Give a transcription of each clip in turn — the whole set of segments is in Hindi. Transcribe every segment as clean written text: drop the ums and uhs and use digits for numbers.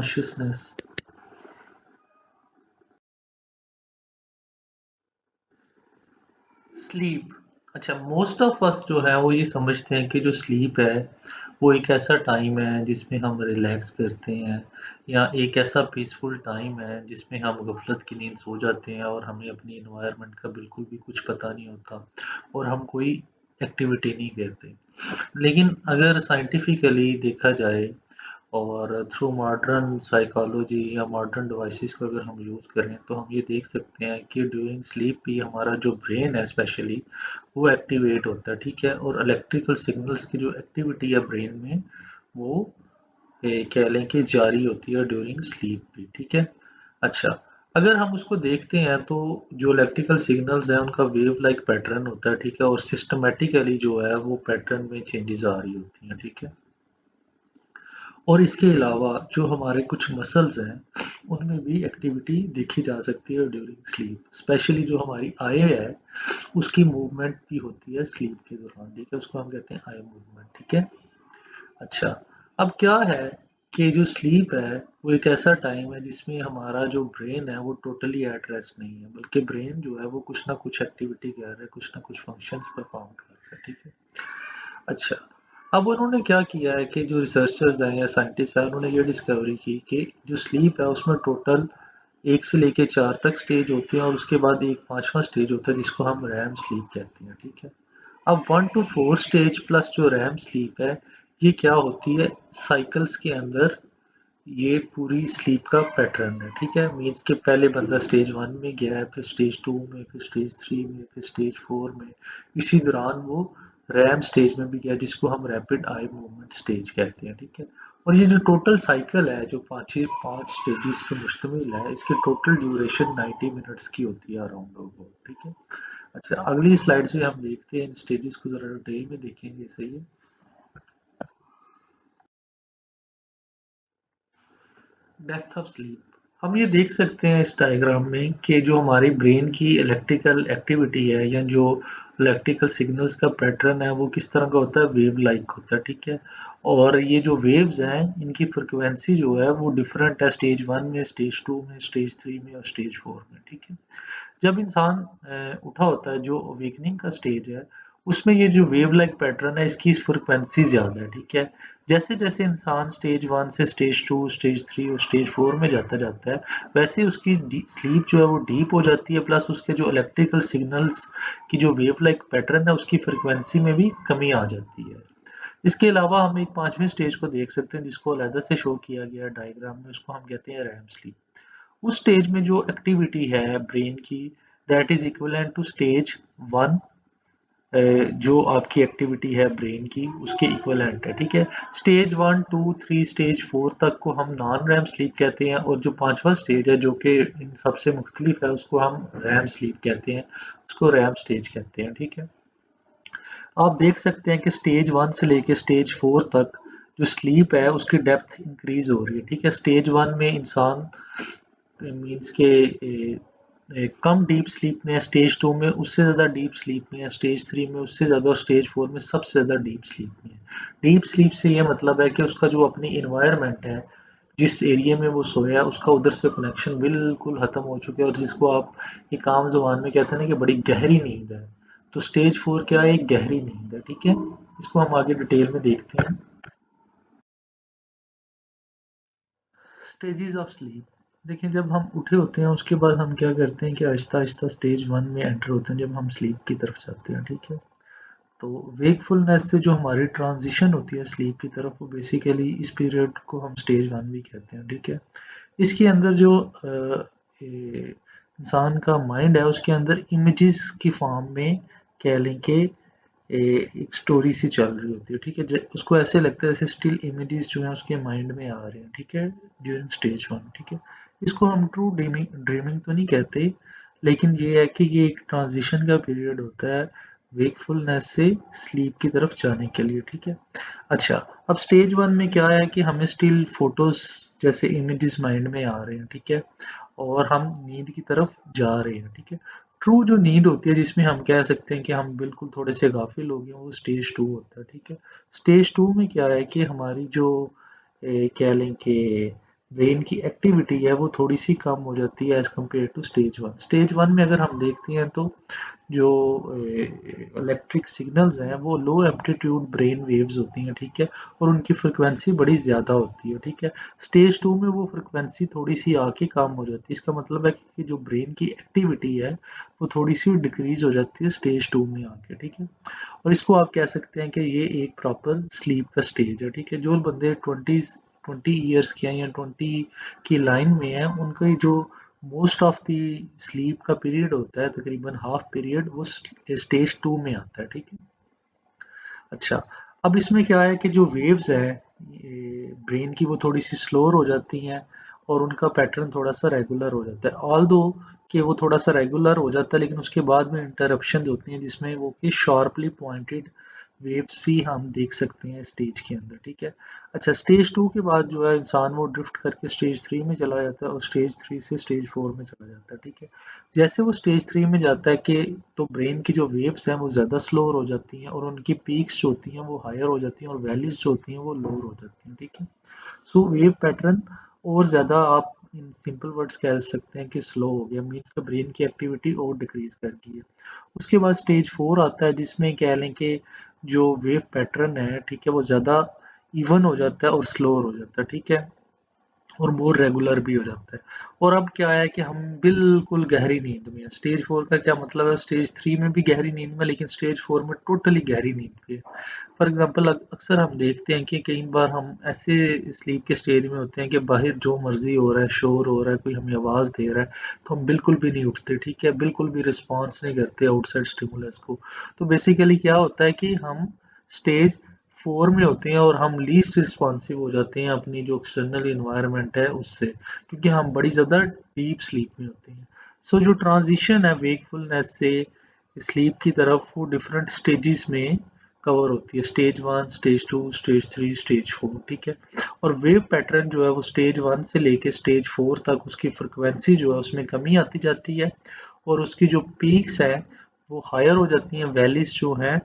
कॉन्शियसनेस। स्लीप। अच्छा, मोस्ट ऑफ अस जो है वो ये समझते हैं कि जो स्लीप है वो एक ऐसा टाइम है जिसमें हम रिलैक्स करते हैं, या एक ऐसा पीसफुल टाइम है जिसमें हम गफलत की नींद सो जाते हैं और हमें अपनी इन्वायरमेंट का बिल्कुल भी कुछ पता नहीं होता और हम कोई एक्टिविटी नहीं करते। लेकिन अगर साइंटिफिकली देखा जाए और थ्रू मॉडर्न साइकोलॉजी या मॉडर्न डिवाइसेस को अगर हम यूज़ करें तो हम ये देख सकते हैं कि ड्यूरिंग स्लीप भी हमारा जो ब्रेन है स्पेशली वो एक्टिवेट होता है, ठीक है, और इलेक्ट्रिकल सिग्नल्स की जो एक्टिविटी है ब्रेन में वो कह लें कि जारी होती है ड्यूरिंग स्लीप भी, ठीक है। अच्छा, अगर हम उसको देखते हैं तो जो इलेक्ट्रिकल सिग्नल्स हैं उनका वेव लाइक पैटर्न होता है, ठीक है, और सिस्टमेटिकली जो है वो पैटर्न में चेंजेस आ रही होती हैं, ठीक है। और इसके अलावा जो हमारे कुछ मसल्स हैं उनमें भी एक्टिविटी देखी जा सकती है ड्यूरिंग स्लीप, स्पेशली जो हमारी आई है उसकी मूवमेंट भी होती है स्लीप के दौरान, ठीक है, उसको हम कहते हैं आई मूवमेंट, ठीक है। अच्छा, अब क्या है कि जो स्लीप है वो एक ऐसा टाइम है जिसमें हमारा जो ब्रेन है वो टोटली एट रेस्ट नहीं है, बल्कि ब्रेन जो है वो कुछ ना कुछ एक्टिविटी कर रहा है, कुछ ना कुछ फंक्शंस परफॉर्म कर रहा है, ठीक है। अच्छा, अब उन्होंने क्या किया है कि जो रिसर्चर्स हैं या साइंटिस्ट हैं उन्होंने ये डिस्कवरी की कि जो स्लीप है उसमें टोटल 1 से लेके 4 तक स्टेज होती हैं और उसके बाद एक 5वां स्टेज होता है जिसको हम रैम स्लीप कहते हैं, ठीक है। अब 1 टू 4 स्टेज प्लस जो रैम स्लीप है ये क्या होती है साइकिल्स के अंदर, ये पूरी स्लीप का पैटर्न है, ठीक है। मीन्स कि पहले बंदा स्टेज 1 में गया है, फिर स्टेज 2 में, फिर स्टेज 3 में, फिर स्टेज 4 में, इसी दौरान वो रैम स्टेज में भी गया जिसको हम रैपिड आई मूवमेंट स्टेज कहते हैं, ठीक है। और ये जो टोटल साइकिल है जो 5 स्टेजेस पे मुश्तमिल है इसकी टोटल ड्यूरेशन 90 मिनट्स की होती है अराउंड अबाउट, ठीक है। अच्छा, अगली स्लाइड से हम देखते हैं इन स्टेजेस को जरा डिटेल में देखेंगे, सही है। Depth of sleep. हम ये देख सकते हैं इस डायग्राम में कि जो हमारी ब्रेन की इलेक्ट्रिकल एक्टिविटी है या जो इलेक्ट्रिकल सिग्नल्स का पैटर्न है वो किस तरह का होता है, वेव लाइक होता है, ठीक है। और ये जो वेव्स हैं इनकी फ्रिक्वेंसी जो है वो डिफरेंट है स्टेज 1 में, स्टेज 2 में, स्टेज 3 में और स्टेज 4 में, ठीक है। जब इंसान उठा होता है जो अवेकनिंग का स्टेज है उसमें ये जो वेव लाइक पैटर्न है इसकी फ्रिक्वेंसी ज़्यादा है, ठीक है। जैसे जैसे इंसान स्टेज 1 से स्टेज 2, स्टेज 3 और स्टेज 4 में जाता जाता है वैसे उसकी स्लीप जो है वो डीप हो जाती है, प्लस उसके जो इलेक्ट्रिकल सिग्नल्स की जो वेव लाइक पैटर्न है उसकी फ्रिक्वेंसी में भी कमी आ जाती है। इसके अलावा हम एक 5वें स्टेज को देख सकते हैं जिसको अलहदा से शो किया गया है डायग्राम में, उसको हम कहते हैं रैम स्लीप। उस स्टेज में जो एक्टिविटी है ब्रेन की that is equivalent to stage 1, जो आपकी एक्टिविटी है ब्रेन की उसके इक्विवेलेंट है, ठीक है। स्टेज 1, 2, 3, स्टेज 4 तक को हम नॉन रैम स्लीप कहते हैं और जो 5वां स्टेज है जो कि इन सबसे मुख्तलिफ है उसको हम रैम स्लीप कहते हैं, उसको रैम स्टेज कहते हैं, ठीक है। आप देख सकते हैं कि स्टेज 1 से लेके स्टेज 4 तक जो स्लीप है उसकी डेप्थ इंक्रीज हो रही है, ठीक है। स्टेज 1 में इंसान मीन्स के कम डीप स्लीप में है, स्टेज 2 में उससे ज़्यादा डीप स्लीप में है, स्टेज 3 में उससे ज़्यादा और स्टेज 4 में सबसे ज़्यादा डीप स्लीप में है। डीप स्लीप से ये मतलब है कि उसका जो अपनी इन्वायरमेंट है जिस एरिया में वो सोया है उसका उधर से कनेक्शन बिल्कुल ख़त्म हो चुका है और जिसको आप एक आम ज़ुबान में कहते हैं ना कि बड़ी गहरी नींद है। तो स्टेज 4 क्या है, एक गहरी नींद है, ठीक है। इसको हम आगे डिटेल में देखते हैं। Stages of sleep. देखिए, जब हम उठे होते हैं उसके बाद हम क्या करते हैं कि आहिस्ता आहिस्ता स्टेज 1 में एंटर होते हैं जब हम स्लीप की तरफ जाते हैं, ठीक है। तो वेकफुलनेस से जो हमारी ट्रांजिशन होती है स्लीप की तरफ वो बेसिकली इस पीरियड को हम स्टेज 1 भी कहते हैं, ठीक है। इसके अंदर जो इंसान का माइंड है उसके अंदर इमेजेस की फॉर्म में कह लें कि एक स्टोरी सी चल रही होती है, ठीक है। उसको ऐसे लगता है जैसे स्टिल इमेजेस जो है उसके माइंड में आ रहे हैं, ठीक है, ड्यूरिंग स्टेज 1, ठीक है। इसको हम ट्रू ड्रीमिंग ड्रीमिंग तो नहीं कहते, लेकिन ये है कि ये एक ट्रांजिशन का पीरियड होता है वेकफुलनेस से स्लीप की तरफ जाने के लिए, ठीक है। अच्छा, अब स्टेज 1 में क्या है कि हमें स्टिल फोटोज जैसे इमेजेस माइंड में आ रहे हैं, ठीक है, और हम नींद की तरफ जा रहे हैं, ठीक है। ट्रू जो नींद होती है जिसमें हम कह सकते हैं कि हम बिल्कुल थोड़े से गाफिल हो गए, वो स्टेज 2 होता है, ठीक है। स्टेज 2 में क्या है कि हमारी जो कह लें कि ब्रेन की एक्टिविटी है वो थोड़ी सी कम हो जाती है as compare to stage one. Stage one में अगर हम देखते हैं तो जो इलेक्ट्रिक सिग्नल्स हैं वो लो एम्पलीट्यूड ब्रेन वेव्स होती हैं, ठीक है, और उनकी फ्रिक्वेंसी बड़ी ज़्यादा होती है, ठीक है। स्टेज टू में वो फ्रिक्वेंसी थोड़ी सी आके कम हो जाती है। इसका मतलब है कि जो ब्रेन की एक्टिविटी है वो थोड़ी सी डिक्रीज हो जाती है स्टेज टू में आके, ठीक है। और इसको आप कह सकते हैं कि ये एक प्रॉपर स्लीप का स्टेज है, ठीक है। जो बंदे 20 ईयर्स के हैं या 20 की लाइन में है, उनका ही जो मोस्ट ऑफ द स्लीप का पीरियड होता है, तकरीबन हाफ पीरियड, वो स्टेज टू में आता है, ठीक है। अच्छा, अब इसमें क्या है कि जो वेव्स है ब्रेन की वो थोड़ी सी स्लोअर हो जाती हैं और उनका पैटर्न थोड़ा सा रेगुलर हो जाता है। ऑल दो कि वो थोड़ा सा रेगुलर हो जाता है, लेकिन उसके बाद में इंटरप्शन होती हैं जिसमें वो कि शार्पली पॉइंटेड वेव्स भी हम देख सकते हैं स्टेज के अंदर, ठीक है। अच्छा, स्टेज टू के बाद जो है इंसान वो ड्रिफ्ट करके स्टेज थ्री में चला जाता है और स्टेज थ्री से स्टेज फोर में चला जाता है, ठीक है। जैसे वो स्टेज थ्री में जाता है कि तो ब्रेन की जो वेव्स हैं वो ज़्यादा स्लोअर हो जाती हैं और उनकी पीक्स जो होती हैं वो हायर हो जाती हैं और वैल्यूज जो होती हैं वो लोअर हो जाती हैं, ठीक है। सो वेव पैटर्न और ज़्यादा आप इन सिंपल वर्ड्स कह सकते हैं कि स्लो हो गया, मीन्स का ब्रेन की एक्टिविटी और डिक्रीज कर गई है। उसके बाद स्टेज फोर आता है जिसमें कह लें कि जो वेव पैटर्न है, ठीक है, वो ज़्यादा इवन हो जाता है और स्लोअर हो जाता है, ठीक है, और मोर रेगुलर भी हो जाता है। और अब क्या है कि हम बिल्कुल गहरी नींद में है। स्टेज फोर का क्या मतलब है, स्टेज थ्री में भी गहरी नींद में, लेकिन स्टेज फोर में टोटली गहरी नींद पे। फॉर एग्जांपल अक्सर हम देखते हैं कि कई बार हम ऐसे स्लीप के स्टेज में होते हैं कि बाहर जो मर्जी हो रहा है, शोर हो रहा है, कोई हमें आवाज़ दे रहा है, तो हम बिल्कुल भी नहीं उठते, ठीक है, बिल्कुल भी रिस्पॉन्स नहीं करते आउटसाइड स्टिमुलस को। तो बेसिकली क्या होता है कि हम स्टेज फोर में होते हैं और हम लीस्ट रिस्पॉन्सिव हो जाते हैं अपनी जो एक्सटर्नल इन्वायरमेंट है उससे, क्योंकि हम बड़ी ज़्यादा डीप स्लीप में होते हैं। सो जो ट्रांजिशन है वेकफुलनेस से स्लीप की तरफ वो डिफरेंट स्टेजेस में कवर होती है, stage one, stage two, stage three, stage four, ठीक है। और वेव पैटर्न जो है वो स्टेज वन से लेके स्टेज फोर तक उसकी फ्रिक्वेंसी जो है उसमें कमी आती जाती है और उसकी जो पीक्स है वो हायर हो जाती हैं, वैलीज जो हैं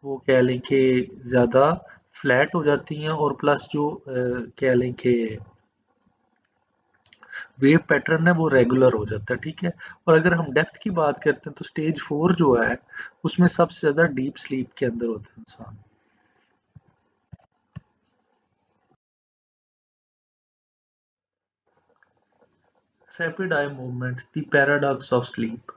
वो कह लें कि ज़्यादा फ्लैट हो जाती हैं, और प्लस जो कह लें कि वेव पैटर्न है वो रेगुलर हो जाता है, ठीक है। और अगर हम डेप्थ की बात करते हैं तो स्टेज फोर जो है उसमें सबसे ज़्यादा डीप स्लीप के अंदर होता है इंसान। Rapid eye movement, the paradox of sleep.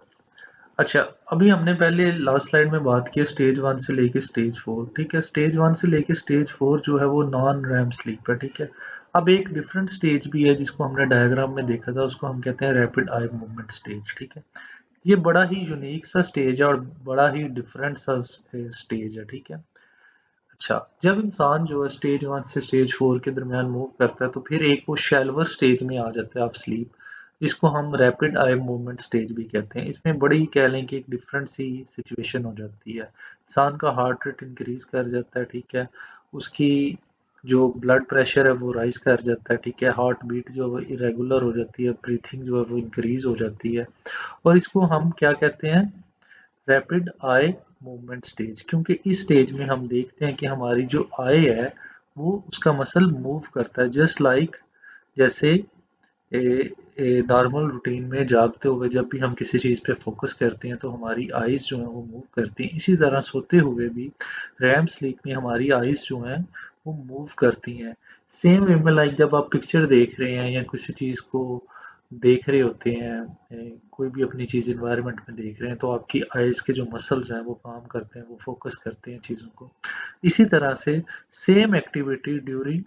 अच्छा, अभी हमने पहले लास्ट स्लाइड में बात की स्टेज वन से लेके स्टेज फोर, ठीक है। स्टेज वन से लेके स्टेज फोर जो है वो नॉन रैम स्लीप है, ठीक है। अब एक डिफरेंट स्टेज भी है जिसको हमने डायग्राम में देखा था, उसको हम कहते हैं रैपिड आई मूवमेंट स्टेज, ठीक है। ये बड़ा ही यूनिक सा स्टेज है और बड़ा ही डिफरेंट सा स्टेज है, ठीक है। अच्छा, जब इंसान जो है स्टेज वन से स्टेज फोर के दरमियान मूव करता है तो फिर एक वो शैल्वर स्टेज में आ जाता है आप स्लीप, जिसको हम रैपिड आई मूवमेंट स्टेज भी कहते हैं। इसमें बड़ी कह लें कि एक डिफरेंट सी सिचुएशन हो जाती है, इंसान का हार्ट रेट इंक्रीज कर जाता है, ठीक है, उसकी जो ब्लड प्रेशर है वो राइज कर जाता है, ठीक है, हार्ट बीट जो है वो इरेगुलर हो जाती है, ब्रीथिंग जो है वो इंक्रीज हो जाती है। और इसको हम क्या कहते हैं, रैपिड आई मूवमेंट स्टेज, क्योंकि इस स्टेज में हम देखते हैं कि हमारी जो आई है वो उसका मसल मूव करता है, जस्ट लाइक जैसे नॉर्मल रूटीन में जागते हुए जब भी हम किसी चीज़ पे फोकस करते हैं तो हमारी आइज़ जो हैं वो मूव करती हैं, इसी तरह सोते हुए भी रैम स्लीप में हमारी आइज़ जो हैं वो मूव करती हैं। सेम वे में लाइक जब आप पिक्चर देख रहे हैं या किसी चीज़ को देख रहे होते हैं, कोई भी अपनी चीज़ इन्वायरमेंट में देख रहे हैं तो आपकी आइज़ के जो मसल्स हैं वो काम करते हैं, वो फोकस करते हैं चीज़ों को। इसी तरह से same activity during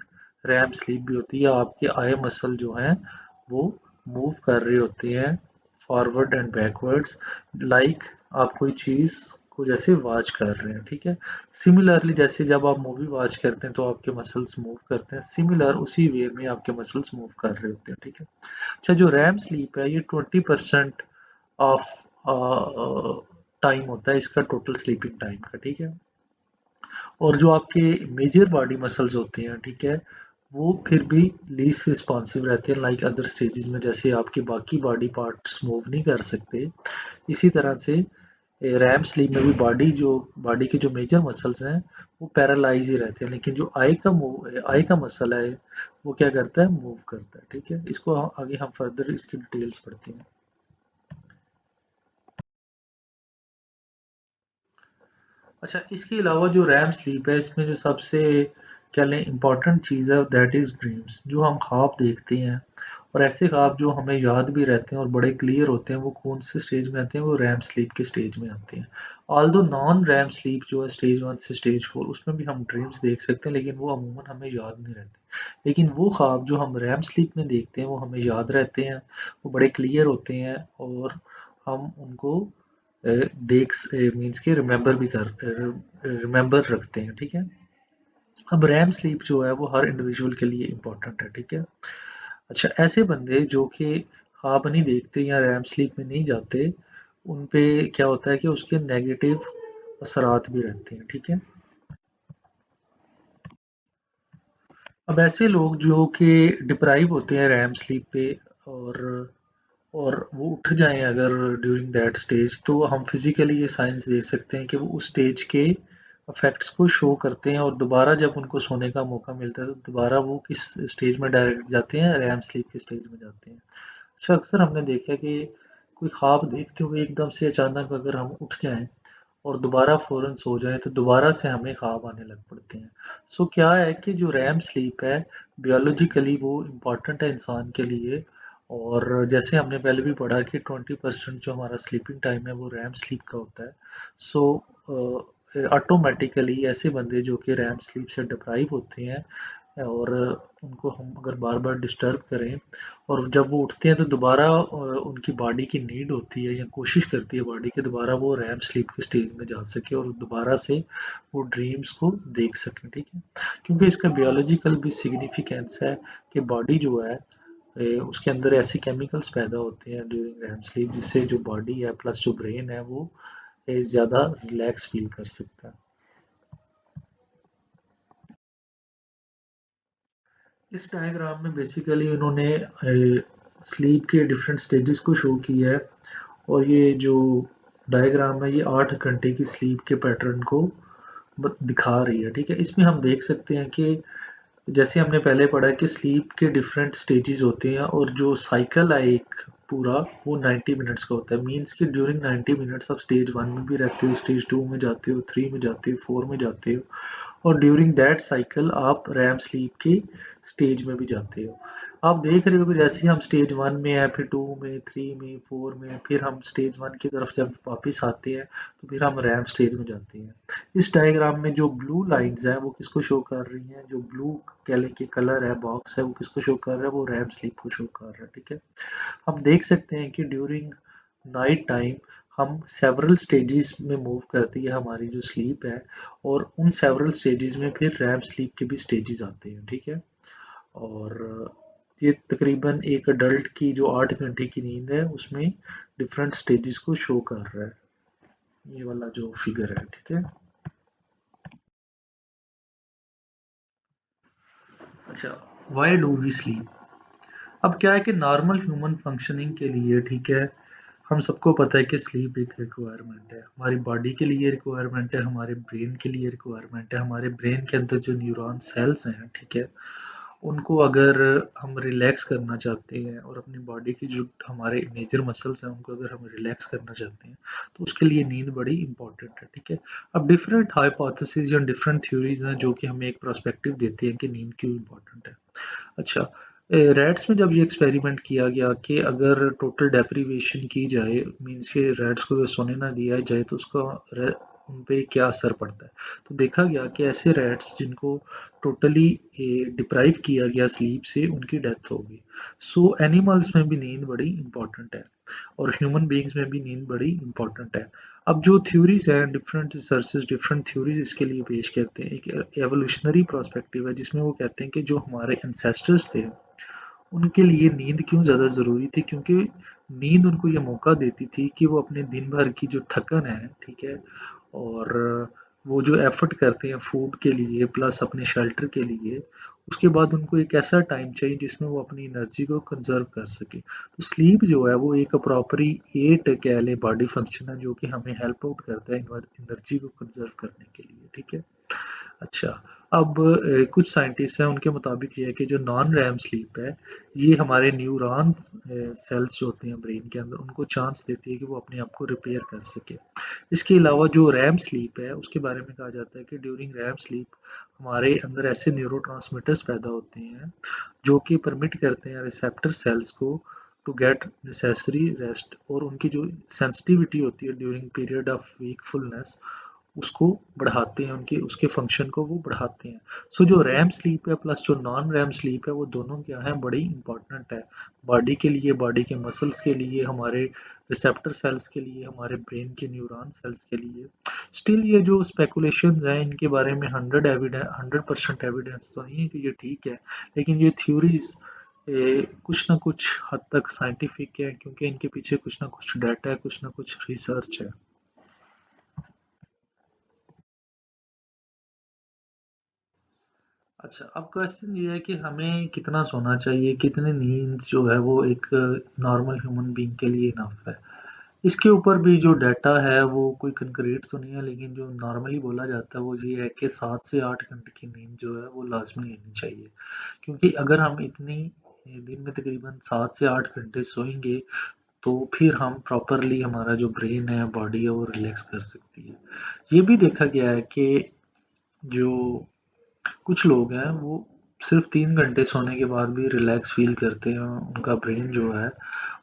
REM sleep भी होती है, आपके आई मसल जो हैं वो मूव कर रहे होते हैं फॉरवर्ड एंड बैकवर्ड्स, लाइक आप कोई चीज़ को जैसे वॉच कर रहे हैं, ठीक है। सिमिलरली जैसे जब आप मूवी वॉच करते हैं तो आपके मसल्स मूव करते हैं, सिमिलर उसी वे में आपके मसल्स मूव कर रहे होते हैं, ठीक है। अच्छा, जो रैम स्लीप है ये 20% ऑफ टाइम होता है इसका, टोटल स्लीपिंग टाइम का, ठीक है। और जो आपके मेजर बॉडी मसल्स होते हैं, ठीक है, वो फिर भी लीस्ट रिस्पॉन्सिव रहते हैं लाइक अदर स्टेजेस में, जैसे आपके बाकी बॉडी पार्ट्स मूव नहीं कर सकते, इसी तरह से रैम स्लीप में भी बॉडी के जो मेजर मसल्स हैं वो पैरालाइज ही रहते हैं, लेकिन जो आई का मसल है वो क्या करता है, मूव करता है। ठीक है, इसको आगे हम फर्दर इसकी डिटेल्स पढ़ते हैं। अच्छा, इसके अलावा जो रैम स्लीप है इसमें जो सबसे क्या लें इम्पॉर्टेंट चीज़ है दैट इज़ ड्रीम्स। जो हम ख्वाब देखते हैं और ऐसे ख्वाब जो हमें याद भी रहते हैं और बड़े क्लियर होते हैं, वो कौन से स्टेज में आते हैं, वो रैम स्लीप के स्टेज में आते हैं। ऑल्दो नॉन रैम स्लीप जो है स्टेज 1 से स्टेज 4, उसमें भी हम ड्रीम्स देख सकते हैं, लेकिन वो अमूमन हमें याद नहीं रहते। लेकिन वो ख्वाब जो हम रैम स्लीप में देखते हैं वो हमें याद रहते हैं, वो बड़े क्लियर होते हैं और हम उनको देख मीन्स के रिमेंबर रखते हैं। ठीक है, अब रैम स्लीप जो है वो हर इंडिविजुअल के लिए इम्पोर्टेंट है। ठीक है, अच्छा, ऐसे बंदे जो कि ख्वाब नहीं देखते या रैम स्लीप में नहीं जाते, उन पे क्या होता है कि उसके नेगेटिव असरात भी रहते हैं। ठीक है, अब ऐसे लोग जो कि डिप्राइव होते हैं रैम स्लीप पे और और वो उठ जाएं अगर ड्यूरिंग दैट स्टेज, तो हम फिजिकली ये साइंस दे सकते हैं कि वो उस स्टेज के इफेक्ट्स को शो करते हैं और दोबारा जब उनको सोने का मौका मिलता है तो दोबारा वो किस स्टेज में डायरेक्ट जाते हैं, रैम स्लीप के स्टेज में जाते हैं। अच्छा, अक्सर हमने देखा है कि कोई ख्वाब देखते हुए एकदम से अचानक अगर हम उठ जाएं और दोबारा फ़ौरन सो जाएँ तो दोबारा से हमें ख्वाब आने लग पड़ते हैं। सो क्या है कि जो रैम स्लीप है बायोलॉजिकली वो इम्पोर्टेंट है इंसान के लिए, और जैसे हमने पहले भी पढ़ा कि 20% जो हमारा स्लीपिंग टाइम है वो रैम स्लीप का होता है। सो ऑटोमेटिकली ऐसे बंदे जो कि रैम स्लीप से डिप्राइव होते हैं और उनको हम अगर बार-बार डिस्टर्ब करें और जब वो उठते हैं तो दोबारा उनकी बॉडी की नीड होती है या कोशिश करती है बॉडी कि दोबारा वो रैम स्लीप के स्टेज में जा सके और दोबारा से वो ड्रीम्स को देख सकें। ठीक है, क्योंकि इसका बायोलॉजिकल भी सिग्निफिकेंस है कि बॉडी जो है उसके अंदर ऐसे केमिकल्स पैदा होते हैं ड्यूरिंग रैम स्लीप जिससे जो बॉडी है प्लस जो ब्रेन है वो ज़्यादा रिलैक्स फील कर सकता है। इस डायग्राम में बेसिकली उन्होंने स्लीप के डिफरेंट स्टेजेस को शो किया है और ये जो डायग्राम है ये 8 घंटे की स्लीप के पैटर्न को दिखा रही है। ठीक है, इसमें हम देख सकते हैं कि जैसे हमने पहले पढ़ा कि स्लीप के डिफरेंट स्टेजेस होते हैं और जो साइकिल है एक पूरा वो 90 मिनट्स का होता है। मीन्स कि ड्यूरिंग 90 मिनट्स आप स्टेज 1 में भी रहते हो, स्टेज 2 में जाते हो, 3 में जाते हो, 4 में जाते हो और ड्यूरिंग दैट साइकिल आप रैम स्लीप के स्टेज में भी जाते हो। आप देख रहे हो कि जैसे ही हम स्टेज 1 में हैं, फिर 2 में, 3 में, 4 में, फिर हम स्टेज 1 की तरफ जब वापस आते हैं, तो फिर हम रैम स्टेज में जाते हैं। इस डायग्राम में जो ब्लू लाइन्स हैं, वो किसको शो कर रही हैं? जो ब्लू कह लें कि कलर है, बॉक्स है, वो किसको शो कर रहा है? वो रैम स्लीप को शो कर रहा है। ठीक है? हम देख सकते हैं कि ड्यूरिंग नाइट टाइम हम सेवरल स्टेजेस में मूव करती है हमारी जो स्लीप है और उन सेवरल स्टेजेस में फिर रैम स्लीप के भी स्टेजेस आते हैं। ठीक है? और ये तकरीबन एक अडल्ट की जो 8 घंटे की नींद है उसमें डिफरेंट स्टेजेस को शो कर रहा है, ये वाला जो फिगर है। ठीक है, अच्छा, वाई डू वी स्लीप? अब क्या है कि नॉर्मल ह्यूमन फंक्शनिंग के लिए, ठीक है, हम सबको पता है कि स्लीप एक रिक्वायरमेंट है, हमारी बॉडी के लिए रिक्वायरमेंट है, हमारे ब्रेन के लिए रिक्वायरमेंट है। हमारे ब्रेन के अंदर जो न्यूरॉन सेल्स हैं, ठीक है, उनको अगर हम रिलैक्स करना चाहते हैं और अपनी बॉडी की जो हमारे मेजर मसल्स हैं उनको अगर हम रिलैक्स करना चाहते हैं तो उसके लिए नींद बड़ी इंपॉर्टेंट है। ठीक है, अब डिफरेंट हाइपोथेसिस या डिफरेंट थ्योरीज हैं जो कि हमें एक पर्सपेक्टिव देती हैं कि नींद क्यों इंपॉर्टेंट है। अच्छा, रैट्स में जब ये एक्सपेरिमेंट किया गया कि अगर टोटल डेप्रीवेशन की जाए, मीन्स के रैट्स को अगर सोने ना दिया जाए तो उसका उन पे क्या असर पड़ता है, तो देखा गया कि ऐसे रैट्स जिनको टोटली डिप्राइव किया गया स्लीप से उनकी डेथ होगी। सो एनिमल्स में भी नींद बड़ी इंपॉर्टेंट है और ह्यूमन बीइंग्स में भी नींद बड़ी इंपॉर्टेंट है। अब जो थ्योरीज हैं, डिफरेंट रिसर्चेस डिफरेंट थ्योरीज इसके लिए पेश करते हैं। एक एवोल्यूशनरी पर्सपेक्टिव है जिसमें वो कहते हैं कि जो हमारे एंसेस्टर्स थे उनके लिए नींद क्यों ज़्यादा ज़रूरी थी, क्योंकि नींद उनको ये मौका देती थी कि वो अपने दिन भर की जो थकन है, ठीक है, और वो जो एफर्ट करते हैं फूड के लिए प्लस अपने शेल्टर के लिए, उसके बाद उनको एक ऐसा टाइम चाहिए जिसमें वो अपनी एनर्जी को कंजर्व कर सके। तो स्लीप जो है वो एक प्रॉपरली 8 कह लें बॉडी फंक्शन है जो कि हमें हेल्प आउट करता है एनर्जी को कंजर्व करने के लिए, ठीक है। अच्छा, अब कुछ साइंटिस्ट हैं उनके मुताबिक ये है कि जो नॉन रैम स्लीप है, ये हमारे न्यूरॉन्स सेल्स जो होते हैं ब्रेन के अंदर उनको चांस देती है कि वो अपने आप को रिपेयर कर सके। इसके अलावा जो रैम स्लीप है उसके बारे में कहा जाता है कि ड्यूरिंग रैम स्लीप हमारे अंदर ऐसे न्यूरोट्रांसमीटर्स पैदा होते हैं जो कि परमिट करते हैं रिसेप्टर सेल्स को टू गेट नेसेसरी रेस्ट, और उनकी जो सेंसिटिविटी होती है ड्यूरिंग पीरियड ऑफ वीकफुलनेस उसको बढ़ाते हैं, उनके उसके फंक्शन को वो बढ़ाते हैं। सो जो रैम स्लीप है प्लस जो नॉन रैम स्लीप है वो दोनों क्या है, बड़ी इंपॉर्टेंट है बॉडी के लिए, बॉडी के मसल्स के लिए, हमारे रिसेप्टर सेल्स के लिए, हमारे ब्रेन के न्यूरॉन सेल्स के लिए। स्टिल ये जो स्पेकुलेशंस हैं इनके बारे में 100% एविडेंस तो नहीं है कि ये ठीक है, लेकिन ये थ्योरीज कुछ ना कुछ हद तक साइंटिफिक है क्योंकि इनके पीछे कुछ ना कुछ डाटा है, कुछ ना कुछ रिसर्च है। अच्छा, अब क्वेश्चन ये है कि हमें कितना सोना चाहिए, कितनी नींद जो है वो एक नॉर्मल ह्यूमन बीइंग के लिए इनफ है। इसके ऊपर भी जो डाटा है वो कोई कंक्रीट तो नहीं है, लेकिन जो नॉर्मली बोला जाता है वो ये है कि 7 से 8 घंटे की नींद जो है वो लाज़मी लेनी चाहिए। क्योंकि अगर हम इतनी दिन में तकरीबन 7 से 8 घंटे सोएँगे, तो फिर हम प्रॉपरली हमारा जो ब्रेन है, बॉडी है वो रिलैक्स कर सकती है। ये भी देखा गया है कि जो कुछ लोग हैं वो सिर्फ 3 घंटे सोने के बाद भी रिलैक्स फील करते हैं, उनका ब्रेन जो है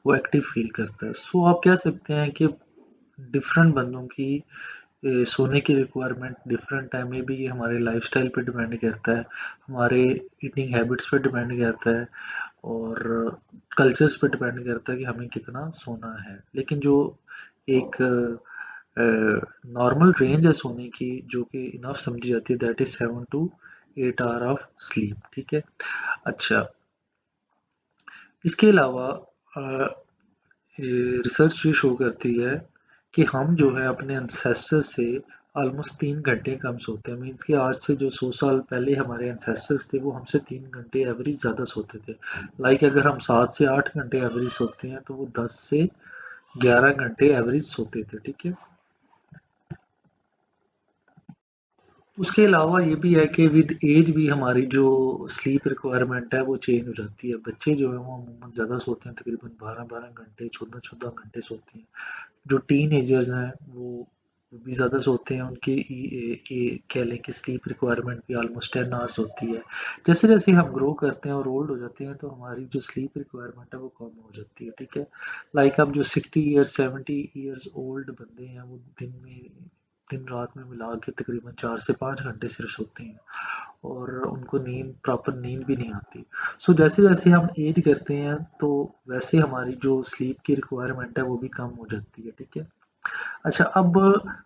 वो एक्टिव फील करता है। सो आप कह सकते हैं कि डिफरेंट बंदों की सोने की रिक्वायरमेंट डिफरेंट है। मे बी ये हमारे लाइफस्टाइल पे डिपेंड करता है, हमारे ईटिंग हैबिट्स पे डिपेंड करता है, और कल्चर्स पे डिपेंड करता है कि हमें कितना सोना है। लेकिन जो एक नॉर्मल रेंज है सोने की जो कि इनफ समझी जाती है, that is 7 to 8 hour of sleep, ठीक है। अच्छा, इसके अलावा रिसर्च ये शो करती है कि हम जो है अपने एंसेस्टर से ऑलमोस्ट 3 घंटे कम सोते हैं। मीन्स कि आज से जो 100 साल पहले हमारे एंसेस्टर्स थे वो हमसे 3 घंटे एवरेज ज़्यादा सोते थे। लाइक अगर हम 7 से 8 घंटे एवरेज सोते हैं तो वो 10 से 11 घंटे एवरेज सोते थे, ठीक है। उसके अलावा ये भी है कि विद एज भी हमारी जो स्लीप रिक्वायरमेंट है वो चेंज हो जाती है। बच्चे जो हैं वो अमूमन ज़्यादा सोते हैं, तकरीबन 12-12 घंटे, 14-14 घंटे सोते हैं। जो टीनेजर्स हैं वो भी ज़्यादा सोते हैं, उनकी कह लें कि स्लीप रिक्वायरमेंट भी ऑलमोस्ट 10 आवर्स होती है। जैसे जैसे हम ग्रो करते हैं और ओल्ड हो जाते हैं तो हमारी जो स्लीप रिक्वायरमेंट है वो कम हो जाती है, ठीक है। लाइक अब जो 60 ईयर्स 70 ईयर्स ओल्ड बंदे हैं वो दिन रात में मिला के तकरीबन 4 से 5 घंटे सिर्फ सोते हैं, और उनको नींद प्रॉपर नींद भी नहीं आती। सो जैसे जैसे हम एज करते हैं तो वैसे हमारी जो स्लीप की रिक्वायरमेंट है वो भी कम हो जाती है, ठीक है। अच्छा, अब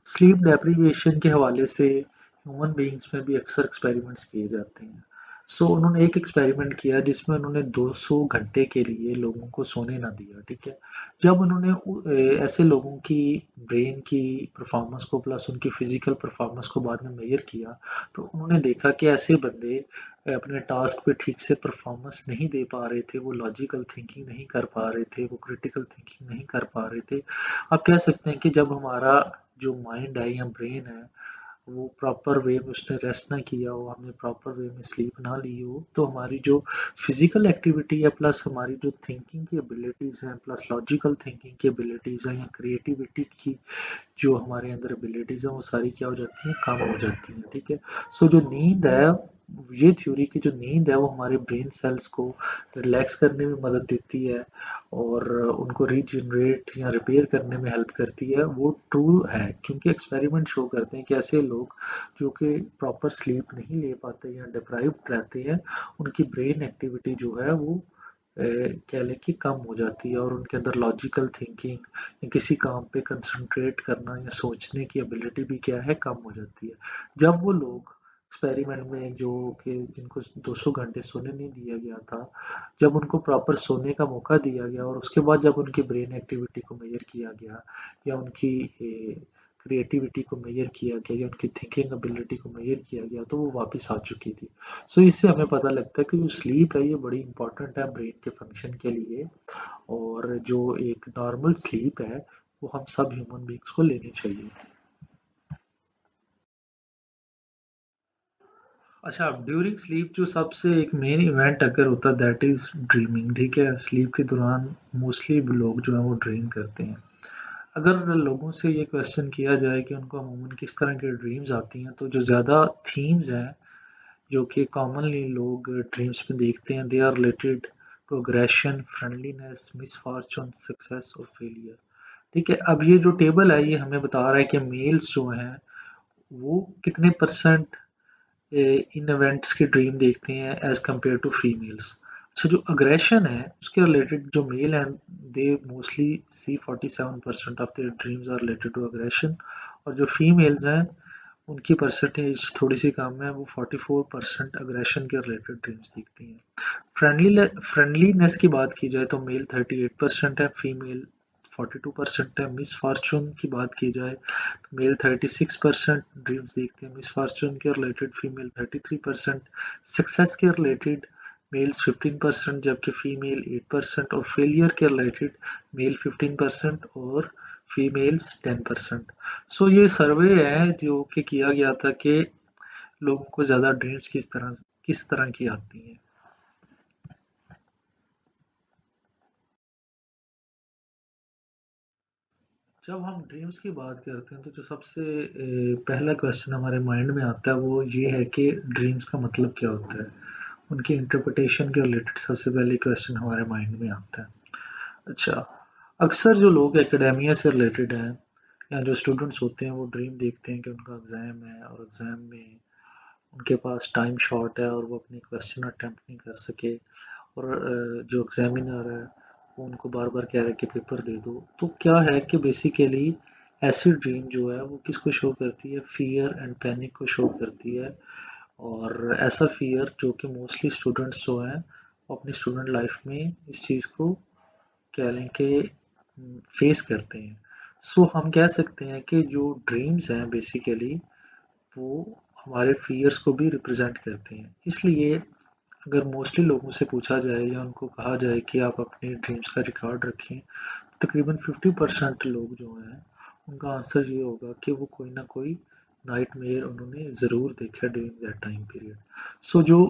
स्लीप डेप्रिवेशन के हवाले से ह्यूमन बीइंग्स में भी अक्सर एक्सपेरिमेंट्स किए जाते हैं। सो उन्होंने एक एक्सपेरिमेंट किया जिसमें उन्होंने 200 घंटे के लिए लोगों को सोने ना दिया, ठीक है। जब उन्होंने ऐसे लोगों की ब्रेन की परफॉर्मेंस को प्लस उनकी फिजिकल परफॉर्मेंस को बाद में मेजर किया, तो उन्होंने देखा कि ऐसे बंदे अपने टास्क पे ठीक से परफॉर्मेंस नहीं दे पा रहे थे, वो लॉजिकल थिंकिंग नहीं कर पा रहे थे, वो क्रिटिकल थिंकिंग नहीं कर पा रहे थे। आप कह सकते हैं कि जब हमारा जो माइंड है या ब्रेन है वो प्रॉपर वे में उसने रेस्ट ना किया हो, हमने प्रॉपर वे में स्लीप ना ली हो, तो हमारी जो फिजिकल एक्टिविटी है प्लस हमारी जो थिंकिंग की एबिलिटीज़ हैं प्लस लॉजिकल थिंकिंग की एबिलिटीज़ हैं या क्रिएटिविटी की जो हमारे अंदर एबिलिटीज़ हैं वो सारी क्या हो जाती हैं, कम हो जाती हैं, ठीक है। सो जो नींद है, ये थ्योरी की जो नींद है वो हमारे ब्रेन सेल्स को रिलैक्स करने में मदद देती है और उनको रीजनरेट या रिपेयर करने में हेल्प करती है, वो ट्रू है। क्योंकि एक्सपेरिमेंट शो करते हैं कि ऐसे लोग जो कि प्रॉपर स्लीप नहीं ले पाते या डिप्राइव्ड रहते हैं, उनकी ब्रेन एक्टिविटी जो है वो कह लें कि कम हो जाती है और उनके अंदर लॉजिकल थिंकिंग या किसी काम पे कंसंट्रेट करना या सोचने की एबिलिटी भी क्या है, कम हो जाती है। जब वो लोग एक्सपेरिमेंट में जो कि जिनको 200 घंटे सोने नहीं दिया गया था, जब उनको प्रॉपर सोने का मौका दिया गया और उसके बाद जब उनकी ब्रेन एक्टिविटी को मेजर किया गया या उनकी क्रिएटिविटी को मेजर किया गया या उनकी थिंकिंग एबिलिटी को मेजर किया गया तो वो वापस आ चुकी थी। सो इससे हमें पता लगता है कि जो स्लीप है ये बड़ी इंपॉर्टेंट है ब्रेन के फंक्शन के लिए। और जो एक नॉर्मल स्लीप है वो हम सब ह्यूमन बींग्स को लेनी चाहिए। अच्छा, ड्यूरिंग स्लीप जो सबसे एक मेन इवेंट अगर होता है दैट इज ड्रीमिंग। ठीक है, स्लीप के दौरान मोस्टली लोग जो है वो ड्रीम करते हैं। अगर लोगों से ये क्वेश्चन किया जाए कि उनको अमूमन किस तरह के ड्रीम्स आती हैं तो जो ज़्यादा थीम्स हैं जो कि कॉमनली लोग ड्रीम्स में देखते हैं they are related to aggression, friendliness, misfortune, success और फेलियर। ठीक है, अब ये जो टेबल है ये हमें बता रहा है कि मेल्स जो हैं वो कितने परसेंट इन इवेंट्स की ड्रीम देखते हैं एज कम्पेयर टू फीमेल्स। अच्छा, जो अग्रेशन है उसके रिलेटेड जो मेल हैं they mostly see 47% of their dreams are related to aggression. और जो फीमेल्स हैं उनकी परसेंटेज थोड़ी सी कम है, वो 44% अग्रेशन के रिलेटेड ड्रीम्स देखती हैं। फ्रेंडलीनेस की बात की जाए तो मेल 38% है, फीमेल 42% है। मिस फॉर्चून की बात की जाए तो मेल 36% ड्रीम्स देखते हैं मिस फॉर्चून के रिलेटेड, फीमेल 33%। सक्सेस के रिलेटेड मेल्स 15% जबकि फीमेल 8%। और फेलियर के रिलेटेड मेल 15% और फीमेल्स 10%। सो ये सर्वे है जो कि किया गया था कि लोगों को ज़्यादा ड्रीम्स किस तरह की आती हैं। जब हम ड्रीम्स की बात करते हैं तो जो सबसे पहला क्वेश्चन हमारे माइंड में आता है वो ये है कि ड्रीम्स का मतलब क्या होता है। उनकी इंटरप्रिटेशन के रिलेटेड सबसे पहले क्वेश्चन हमारे माइंड में आता है। अच्छा, अक्सर जो लोग एकेडेमिया से रिलेटेड हैं या जो स्टूडेंट्स होते हैं वो ड्रीम देखते हैं कि उनका एग्ज़ाम है और एग्ज़ाम में उनके पास टाइम शॉर्ट है और वो अपने क्वेश्चन अटेम्प्ट नहीं कर सके। और जो एग्जामिनर है वो उनको बार बार कह रहा है कि पेपर दे दो। तो क्या है कि बेसिकली ऐसी ड्रीम जो है वो किसको शो करती है, फियर एंड पैनिक को शो करती है। और ऐसा फियर जो कि मोस्टली स्टूडेंट्स जो हैं वो अपनी स्टूडेंट लाइफ में इस चीज़ को कह लें कि फेस करते हैं। सो हम कह सकते हैं कि जो ड्रीम्स हैं बेसिकली वो हमारे फियर्स को भी रिप्रेजेंट करते हैं। इसलिए अगर मोस्टली लोगों से पूछा जाए या उनको कहा जाए कि आप अपने ड्रीम्स का रिकॉर्ड रखें, तकरीबन 50% लोग जो हैं उनका आंसर ये होगा कि वो कोई ना कोई नाइटमेयर उन्होंने ज़रूर देखा ड्यूरिंग दैट टाइम पीरियड। सो जो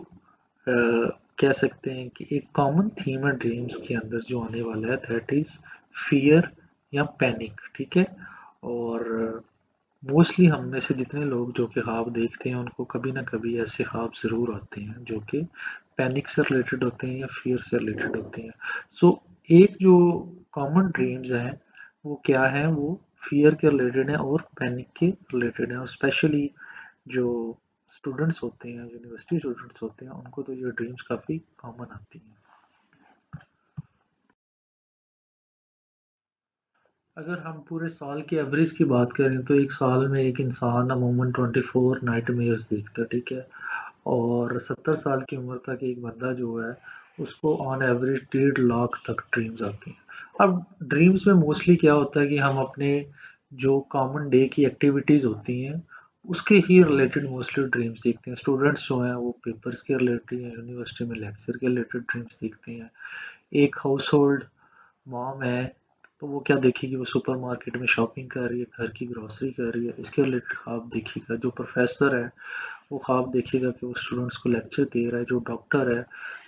कह सकते हैं कि एक कॉमन थीम है ड्रीम्स के अंदर जो आने वाला है दैट इज़ फियर या पैनिक। ठीक है, और मोस्टली हम में से जितने लोग जो कि ख्वाब देखते हैं उनको कभी ना कभी ऐसे ख्वाब ज़रूर आते हैं जो कि पैनिक से रिलेटेड होते हैं या फियर से रिलेटेड होते हैं। सो एक जो कॉमन ड्रीम्स हैं वो क्या है, वो फियर के रिलेटेड है और पैनिक के रिलेटेड है। और स्पेशली जो स्टूडेंट्स होते हैं, यूनिवर्सिटी स्टूडेंट्स होते हैं, उनको तो ये ड्रीम्स काफ़ी कॉमन आती हैं। अगर हम पूरे साल की एवरेज की बात करें तो एक साल में एक इंसान अमूमन 24 नाइटमेयर्स देखता है। ठीक है, और 70 साल की उम्र तक एक बंदा जो है उसको ऑन एवरेज 1.5 लाख तक ड्रीम्स आती हैं। अब ड्रीम्स में मोस्टली क्या होता है कि हम अपने जो कॉमन डे की एक्टिविटीज़ होती हैं उसके ही रिलेटेड मोस्टली ड्रीम्स देखते हैं। स्टूडेंट्स जो हैं वो पेपर्स के रिलेटेड या यूनिवर्सिटी में लेक्चर के रिलेटेड ड्रीम्स देखते हैं। एक हाउस होल्ड मॉम है तो वो क्या देखेगी, वो सुपरमार्केट में शॉपिंग कर रही है, घर की ग्रोसरी कर रही है, इसके रिलेटेड ख्वाब देखेगा। जो प्रोफेसर है वो ख्वाब देखेगा कि वो स्टूडेंट्स को लेक्चर दे रहा है। जो डॉक्टर है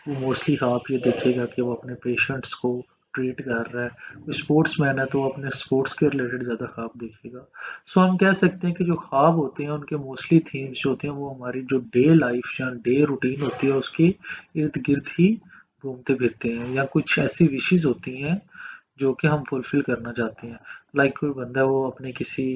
वो मोस्टली ख्वाब ये देखेगा कि वो अपने पेशेंट्स को ट्रीट कर रहा है। कोई स्पोर्ट्समैन है तो वो अपने स्पोर्ट्स के रिलेटेड ज़्यादा ख्वाब देखेगा। सो हम कह सकते हैं कि जो ख्वाब होते हैं उनके मोस्टली थीम्स जो होते हैं वो हमारी जो डे लाइफ या डे रूटीन होती है उसके इर्द गिर्द ही घूमते फिरते हैं, या कुछ ऐसी विशेज़ होती हैं जो कि हम फुलफिल करना चाहते हैं। लाइक कोई बंदा वो अपने किसी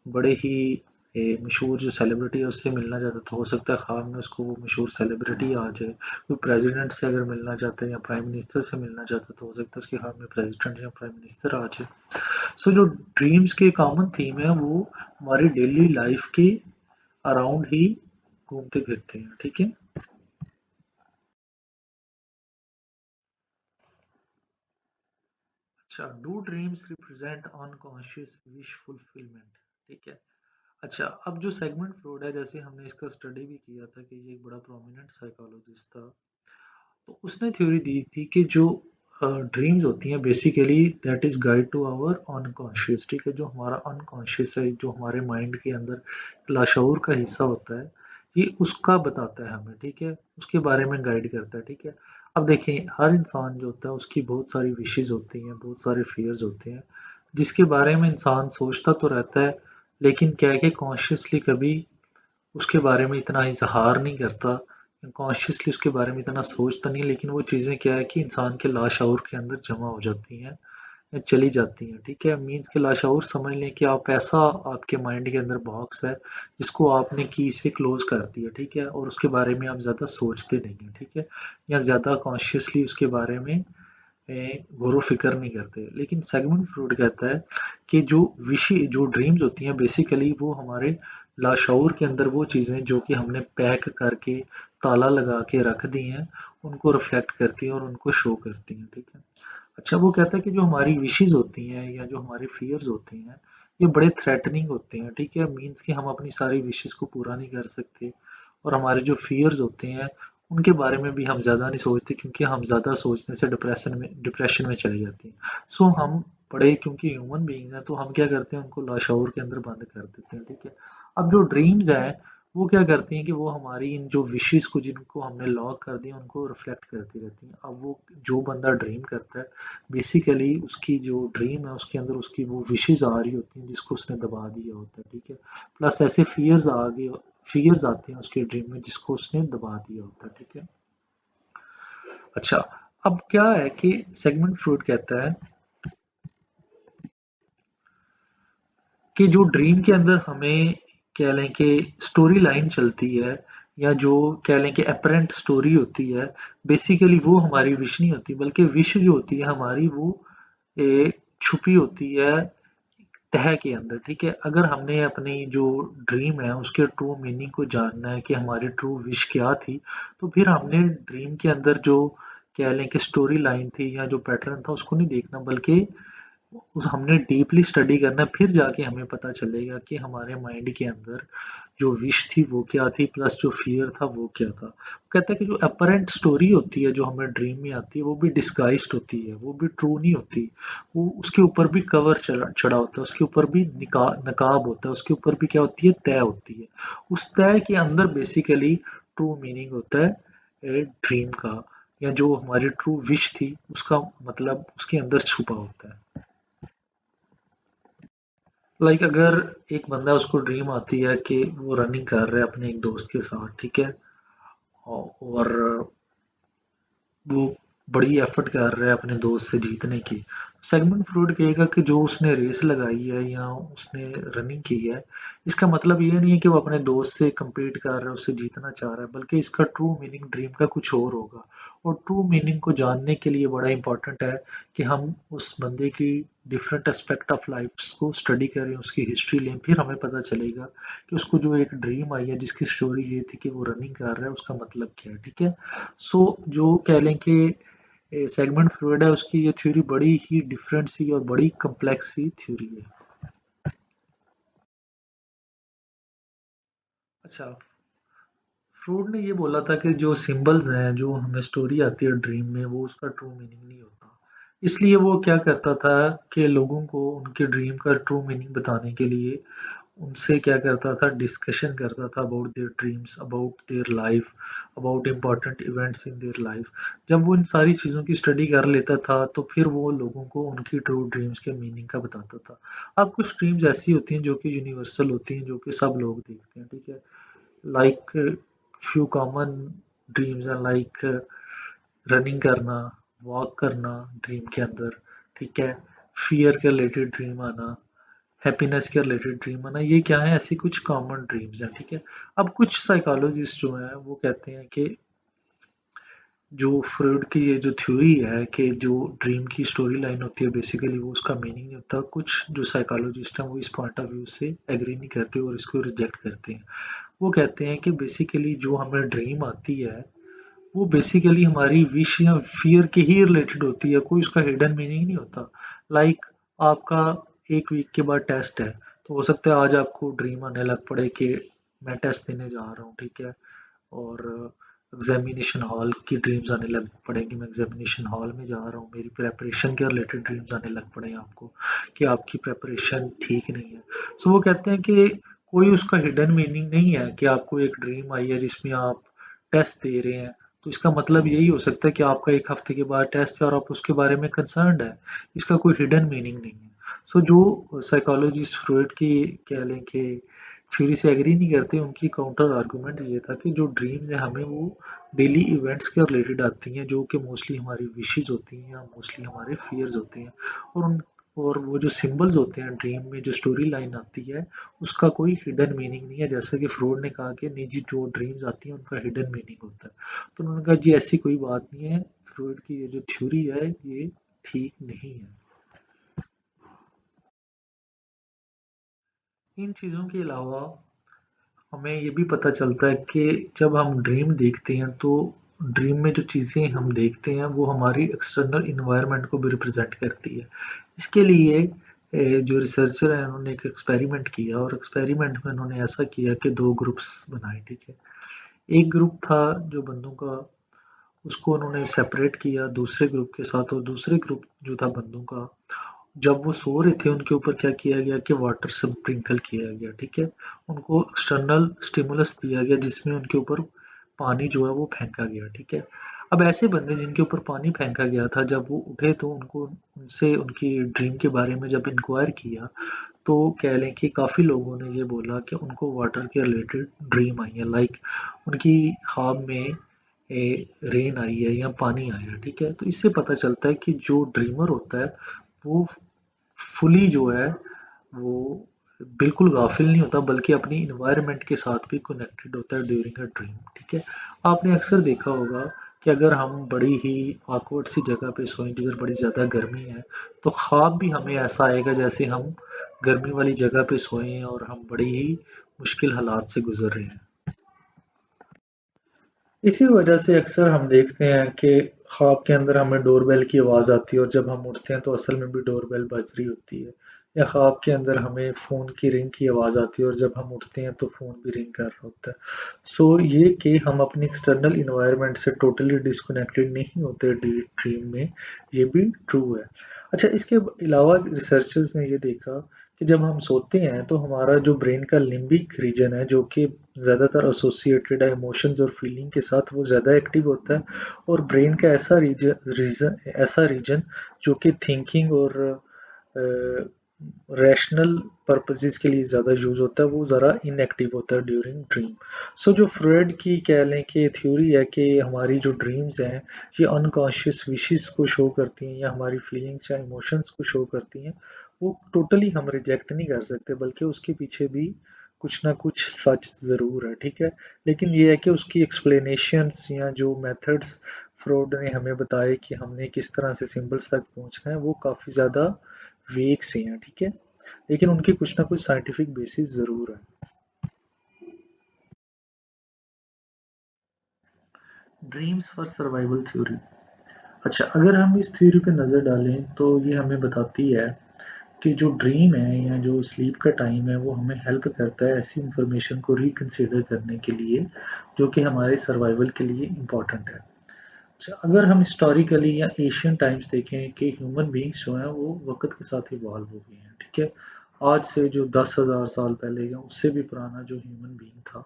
बड़े ही मशहूर जो सेलिब्रिटी है उससे मिलना चाहता था, हो सकता है ख्वाब में उसको वो मशहूर सेलिब्रिटी आ जाए। कोई प्रेसिडेंट से अगर मिलना चाहता है या प्राइम मिनिस्टर से मिलना चाहता है तो हो सकता है उसके ख्वाब में प्रेसिडेंट या प्राइम मिनिस्टर आ जाए। सो जो ड्रीम्स के कॉमन थीम है वो हमारी डेली लाइफ के अराउंड ही घूमते फिरते हैं। ठीक है। अच्छा, do dreams represent unconscious wish fulfilment? ठीक है। अच्छा, अब जो सिगमंड फ्रॉइड है, जैसे हमने इसका स्टडी भी किया था कि ये एक बड़ा प्रोमिनेंट साइकोलॉजिस्ट था। तो उसने थ्योरी दी थी कि जो ड्रीम्स होती हैं basically that is guide to our unconscious, ठीक है? जो हमारा अनकॉन्शियस है, जो हमारे माइंड के अंदर लाशऊर का हिस्सा होता है, ये उसका बताता है हमें, ठीक है? उसके बारे में गाइड करता है, ठीक है? अब देखें, हर इंसान जो होता है उसकी बहुत सारी विशेज़ होती हैं, बहुत सारे फ़ियर्स होते हैं, जिसके बारे में इंसान सोचता तो रहता है, लेकिन क्या है कि कॉन्शियसली कभी उसके बारे में इतना इज़हार नहीं करता, कॉन्शियसली उसके बारे में इतना सोचता नहीं, लेकिन वो चीज़ें क्या है कि इंसान के लाशऊर के अंदर जमा हो जाती हैं या चली जाती हैं, ठीक है? मीन्स के लाशऊर समझ लें कि आप ऐसा आपके माइंड के अंदर बॉक्स है, जिसको आपने की से क्लोज़ कर दिया, ठीक है? और उसके बारे में आप ज़्यादा सोचते नहीं हैं, ठीक है? या ज़्यादा कॉन्शियसली उसके बारे में गौर-व-फ़िक्र नहीं करते। लेकिन सिगमंड फ्रॉइड कहता है कि जो ड्रीम्स होती हैं बेसिकली वो हमारे लाशऊर के अंदर वो चीज़ें जो कि हमने पैक करके ताला लगा के रख दी हैं, उनको रिफ्लेक्ट करती हैं और उनको शो करती हैं, ठीक है? अच्छा, वो कहता है कि जो हमारी विशेज़ होती हैं या जो हमारे फ़ियर्स होते हैं, ये बड़े थ्रेटनिंग होते हैं, ठीक है? मीन्स कि हम अपनी सारी विशेज़ को पूरा नहीं कर सकते और हमारे जो फ़ियर्स होते हैं, उनके बारे में भी हम ज़्यादा नहीं सोचते क्योंकि हम ज़्यादा सोचने से डिप्रेशन में चले जाते हैं। सो हम बड़े क्योंकि ह्यूमन बीइंग्स हैं, तो हम क्या करते हैं, उनको लाशऊर के अंदर बंद कर देते हैं, ठीक है? अब जो ड्रीम्स हैं, वो क्या करती हैं कि वो हमारी इन जो विशेज़ को जिनको हमने लॉक कर दिया, उनको रिफ्लेक्ट करती रहती हैं। अब वो जो बंदा ड्रीम करता है, बेसिकली उसकी जो ड्रीम है, उसके अंदर उसकी वो विशेज़ आ रही होती हैं, जिसको उसने दबा दिया होता है, ठीक है? प्लस ऐसे फ़ियर्स आते हैं उसके ड्रीम में, जिसको उसने दबा दिया होता है, ठीक है? अच्छा, अब क्या है कि सिगमंड फ्रॉइड कहता है कि जो ड्रीम के अंदर हमें कह लें कि स्टोरी लाइन चलती है या जो कह लें कि अपरेंट स्टोरी होती है, बेसिकली वो हमारी विश नहीं होती, बल्कि विश जो होती है हमारी वो छुपी होती है तह के अंदर, ठीक है? अगर हमने अपनी जो ड्रीम है उसके ट्रू मीनिंग को जानना है कि हमारी ट्रू विश क्या थी, तो फिर हमने ड्रीम के अंदर जो कह लें कि स्टोरी लाइन थी या जो पैटर्न था उसको नहीं देखना, बल्कि उस हमने डीपली स्टडी करना है, फिर जाके हमें पता चलेगा कि हमारे माइंड के अंदर जो विश थी वो क्या थी, प्लस जो फ़ियर था वो क्या था। कहता है कि जो अपरेंट स्टोरी होती है, जो हमें ड्रीम में आती है, वो भी डिस्गाइज़्ड होती है, वो भी ट्रू नहीं होती। वो उसके ऊपर भी कवर चढ़ा चढ़ा होता है, उसके ऊपर भी नकाब होता है, उसके ऊपर भी क्या होती है, तह होती है। उस तह के अंदर बेसिकली ट्रू मीनिंग होता है ड्रीम का, या जो हमारी ट्रू विश थी, उसका मतलब उसके अंदर छुपा होता है। अगर एक बंदा उसको ड्रीम आती है कि वो रनिंग कर रहा है अपने एक दोस्त के साथ, ठीक है? और वो बड़ी एफर्ट कर रहा है अपने दोस्त से जीतने की। सिगमंड फ्रॉइड कहेगा कि जो उसने रेस लगाई है या उसने रनिंग की है, इसका मतलब ये नहीं है कि वो अपने दोस्त से कम्पीट कर रहा है, उससे जीतना चाह रहा है, बल्कि इसका ट्रू मीनिंग ड्रीम का कुछ और होगा। और ट्रू मीनिंग को जानने के लिए बड़ा इम्पोर्टेंट है कि हम उस बंदे की डिफरेंट एस्पेक्ट ऑफ लाइफ को स्टडी करें, उसकी हिस्ट्री लें, फिर हमें पता चलेगा कि उसको जो एक ड्रीम आई है जिसकी स्टोरी ये थी कि वो रनिंग कर रहा है, उसका मतलब क्या है, ठीक है? सो जो कह लें कि सेगमेंट फ्लूइड है, उसकी ये थ्योरी बड़ी ही डिफरेंट सी और बड़ी कम्प्लेक्स सी थ्योरी है। अच्छा, फ्रूड ने ये बोला था कि जो सिंबल्स हैं, जो हमें स्टोरी आती है ड्रीम में, वो उसका ट्रू मीनिंग नहीं होता। इसलिए वो क्या करता था कि लोगों को उनके ड्रीम का ट्रू मीनिंग बताने के लिए उनसे क्या करता था, डिस्कशन करता था about their dreams, about their life, about important events in their life. जब वो इन सारी चीज़ों की स्टडी कर लेता था, तो फिर वो लोगों को उनकी ट्रू ड्रीम्स के मीनिंग का बताता था। अब कुछ ड्रीम्स ऐसी होती हैं जो कि यूनिवर्सल होती हैं, जो कि सब लोग देखते हैं, ठीक है? लाइक फ्यू कॉमन ड्रीम्स हैं, लाइक रनिंग करना, वॉक करना ड्रीम के अंदर, ठीक है? फ़ियर के रिलेटेड ड्रीम आना, हैप्पीनेस के रिलेटेड ड्रीम आना, ये क्या है, ऐसी कुछ कॉमन ड्रीम्स हैं, ठीक है? अब कुछ साइकोलॉजिस्ट जो हैं वो कहते हैं कि जो फ्रॉइड की ये जो थ्योरी है कि जो ड्रीम की स्टोरी लाइन होती है बेसिकली वो उसका मीनिंग नहीं होता, कुछ जो साइकोलॉजिस्ट हैं वो इस पॉइंट ऑफ व्यू से एग्री नहीं करते और इसको रिजेक्ट करते हैं। वो कहते हैं कि बेसिकली जो हमें ड्रीम आती है वो बेसिकली हमारी विश या फ़ियर के ही रिलेटेड होती है, कोई उसका हिडन मीनिंग नहीं होता। लाइक आपका 1 वीक के बाद टेस्ट है, तो हो सकता है आज आपको ड्रीम आने लग पड़े कि मैं टेस्ट देने जा रहा हूँ, ठीक है, और एग्जामिनेशन हॉल की ड्रीम्स आने लग पड़ेंगी, मैं एग्जामिनेशन हॉल में जा रहा हूँ, मेरी प्रेपरेशन के रिलेटेड ड्रीम्स आने लग पड़े आपको कि आपकी प्रेपरेशन ठीक नहीं है। सो वो कहते हैं कि कोई उसका हिडन मीनिंग नहीं है कि आपको एक ड्रीम आई है जिसमें आप टेस्ट दे रहे हैं, तो इसका मतलब यही हो सकता है कि आपका एक हफ्ते के बाद टेस्ट है और आप उसके बारे में कंसर्न्ड है, इसका कोई हिडन मीनिंग नहीं है। सो जो साइकोलॉजिस्ट फ्रॉइड की कह लें कि थ्योरी से एग्री नहीं करते, उनकी काउंटर आर्गुमेंट ये था कि जो ड्रीम्स है हमें वो डेली इवेंट्स के रिलेटेड आती हैं जो कि मोस्टली हमारी विशेस होती हैं या मोस्टली हमारे फियर्स होते हैं, और उन और वो जो सिंबल्स होते हैं ड्रीम में जो स्टोरी लाइन आती है उसका कोई हिडन मीनिंग नहीं है, जैसा कि फ्रॉइड ने कहा कि निजी जो ड्रीम्स आती हैं उनका हिडन मीनिंग होता है। तो उन्होंने कहा जी ऐसी कोई बात नहीं है, फ्रॉइड की ये जो थ्योरी है ये ठीक नहीं है। इन चीज़ों के अलावा हमें ये भी पता चलता है कि जब हम ड्रीम देखते हैं तो ड्रीम में जो चीज़ें हम देखते हैं वो हमारी एक्सटर्नल इन्वायरमेंट को भी रिप्रेजेंट करती है। इसके लिए जो रिसर्चर हैं उन्होंने एक एक्सपेरिमेंट किया और एक्सपेरिमेंट में उन्होंने ऐसा किया कि दो ग्रुप्स बनाए, ठीक है। एक ग्रुप था जो बंदों का, उसको उन्होंने सेपरेट किया दूसरे ग्रुप के साथ, और दूसरे ग्रुप जो था बंदों का, जब वो सो रहे थे उनके ऊपर क्या किया गया कि वाटर स्प्रिंकल किया गया, ठीक है। उनको एक्सटर्नल स्टिमुलस दिया गया जिसमें उनके ऊपर पानी जो है वो फेंका गया, ठीक है। अब ऐसे बंदे जिनके ऊपर पानी फेंका गया था जब वो उठे तो उनको उनसे उनकी ड्रीम के बारे में जब इंक्वायर किया तो कह लें कि काफ़ी लोगों ने ये बोला कि उनको वाटर के रिलेटेड ड्रीम आई है, लाइक उनकी ख्वाब में रेन आई है या पानी आया है, ठीक है। तो इससे पता चलता है कि जो ड्रीमर होता है वो फुली जो है वो बिल्कुल गाफिल नहीं होता बल्कि अपनी इन्वायरमेंट के साथ भी कनेक्टेड होता है ड्यूरिंग अ ड्रीम, ठीक है। आपने अक्सर देखा होगा कि अगर हम बड़ी ही awkward सी जगह पे सोएं जिधर बड़ी ज़्यादा गर्मी है तो ख्वाब भी हमें ऐसा आएगा जैसे हम गर्मी वाली जगह पे सोए और हम बड़ी ही मुश्किल हालात से गुजर रहे हैं। इसी वजह से अक्सर हम देखते हैं कि ख्वाब के अंदर हमें डोरबेल की आवाज़ आती है और जब हम उठते हैं तो असल में भी डोरबेल बज रही होती है, या ख्वाब के अंदर हमें फ़ोन की रिंग की आवाज़ आती है और जब हम उठते हैं तो फ़ोन भी रिंग कर रहा होता है। सो ये कि हम अपनी एक्सटर्नल इन्वायरमेंट से टोटली डिस्कनेक्टेड नहीं होते ड्रीम में, ये भी ट्रू है। अच्छा, इसके अलावा रिसर्चर्स ने ये देखा कि जब हम सोते हैं तो हमारा जो ब्रेन का लिम्बिक रीजन है जो कि ज़्यादातर एसोसिएटेड है इमोशंस और फीलिंग के साथ, वो ज़्यादा एक्टिव होता है, और ब्रेन का ऐसा रीजन जो कि थिंकिंग और रैशनल पर्पसेस के लिए ज़्यादा यूज होता है वो ज़रा इनएक्टिव होता है ड्यूरिंग ड्रीम। सो जो फ्रॉइड की कह लें कि थ्योरी है कि हमारी जो ड्रीम्स हैं ये अनकॉन्शियस विशेस को शो करती हैं या हमारी फीलिंग्स या इमोशंस को शो करती हैं, वो टोटली हम रिजेक्ट नहीं कर सकते बल्कि उसके पीछे भी कुछ ना कुछ सच ज़रूर है, ठीक है। लेकिन ये है कि उसकी एक्सप्लेनेशंस या जो मेथड्स फ्रॉड ने हमें बताए कि हमने किस तरह से सिंबल्स तक पहुंचना है वो काफ़ी ज़्यादा वीक से हैं, ठीक है। लेकिन उनकी कुछ ना कुछ साइंटिफिक बेसिस ज़रूर है। Dreams for survival theory. अच्छा, अगर हम इस थ्योरी पे नज़र डालें तो ये हमें बताती है कि जो ड्रीम है या जो स्लीप का टाइम है वो हमें हेल्प करता है ऐसी इंफॉर्मेशन को रिकंसिडर करने के लिए जो कि हमारे सर्वाइवल के लिए इम्पॉर्टेंट है। अच्छा, अगर हम हिस्टोरिकली या एशियन टाइम्स देखें कि ह्यूमन बींग्स जो हैं वो वक्त के साथ इवॉल्व हो गए हैं, ठीक है। आज से जो 10,000 साल पहले या उससे भी पुराना जो ह्यूमन बीइंग था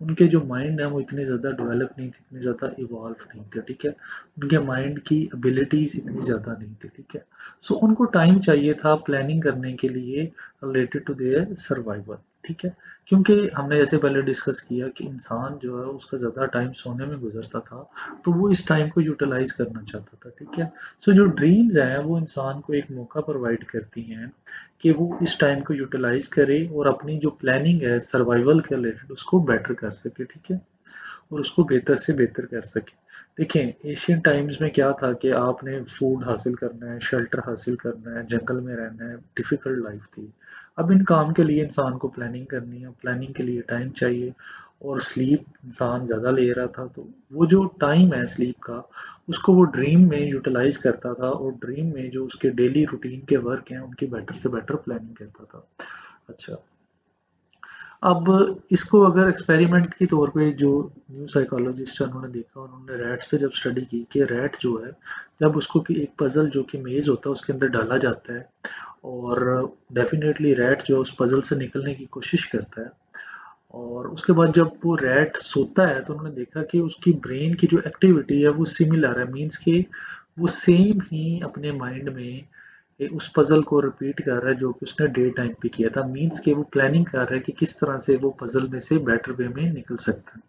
उनके जो माइंड है वो इतने ज़्यादा डेवलप नहीं थे, इतने ज़्यादा इवॉल्व नहीं थे, ठीक है। उनके माइंड की एबिलिटीज़ इतनी ज़्यादा नहीं थी, ठीक है। सो उनको टाइम चाहिए था प्लानिंग करने के लिए रिलेटेड टू देयर सर्वाइवल, ठीक है। क्योंकि हमने जैसे पहले डिस्कस किया कि इंसान जो है उसका ज़्यादा टाइम सोने में गुजरता था तो वो इस टाइम को यूटिलाइज करना चाहता था, ठीक है। सो जो ड्रीम्स हैं वो इंसान को एक मौका प्रोवाइड करती हैं कि वो इस टाइम को यूटिलाइज करे और अपनी जो प्लानिंग है सर्वाइवल के रिलेटेड उसको बेटर कर सके, ठीक है, और उसको बेहतर से बेहतर कर सके। देखें, एशियन टाइम्स में क्या था कि आपने फूड हासिल करना है, शेल्टर हासिल करना है, जंगल में रहना है, डिफिकल्ट लाइफ थी। अब इन काम के लिए इंसान को प्लानिंग करनी है, प्लानिंग के लिए टाइम चाहिए, और स्लीप इंसान ज़्यादा ले रहा था तो वो जो टाइम है स्लीप का उसको वो ड्रीम में यूटिलाइज करता था और ड्रीम में जो उसके डेली रूटीन के वर्क हैं उनकी बेटर से बेटर प्लानिंग करता था। अच्छा, अब इसको अगर एक्सपेरिमेंट के तौर पे जो न्यू साइकोलॉजिस्ट है उन्होंने देखा, उन्होंने रैट्स पे जब स्टडी की कि रैट जो है जब उसको कि एक पजल जो कि मेज होता है उसके अंदर डाला जाता है और डेफिनेटली रैट जो है उस पजल से निकलने की कोशिश करता है और उसके बाद जब वो रैट सोता है तो उन्होंने देखा कि उसकी ब्रेन की जो एक्टिविटी है वो सिमिलर है, मीन्स कि वो सेम ही अपने माइंड में उस पजल को रिपीट कर रहा है जो कि उसने डे टाइम पे किया था, मीन्स कि वो प्लानिंग कर रहा है कि किस तरह से वो पजल में से बेटर वे में निकल सकता है।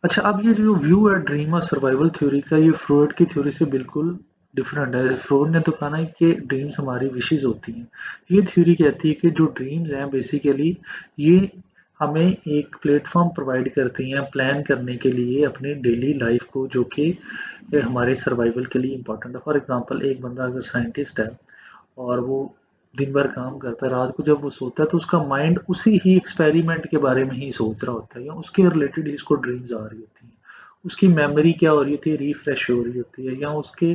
अच्छा, अब ये जो व्यू है ड्रीम और सर्वाइवल थ्योरी का, ये फ्रॉइड की थ्योरी से बिल्कुल डिफरेंट है। फ्रॉइड ने तो कहा ना कि ड्रीम्स हमारी विशेज होती हैं। ये थ्योरी कहती है कि जो ड्रीम्स हैं बेसिकली ये हमें एक प्लेटफॉर्म प्रोवाइड करती हैं प्लान करने के लिए अपने डेली लाइफ को, जो कि हमारे सर्वाइवल के लिए इम्पोर्टेंट है। फॉर एग्जांपल एक बंदा अगर साइंटिस्ट है और वो दिन भर काम करता है, रात को जब वो सोता है तो उसका माइंड उसी ही एक्सपेरिमेंट के बारे में ही सोच रहा होता है या उसके रिलेटेड ही उसको ड्रीम्स आ रही होती हैं। उसकी मेमोरी क्या हो रही होती है, रिफ्रेश हो रही होती है, या उसके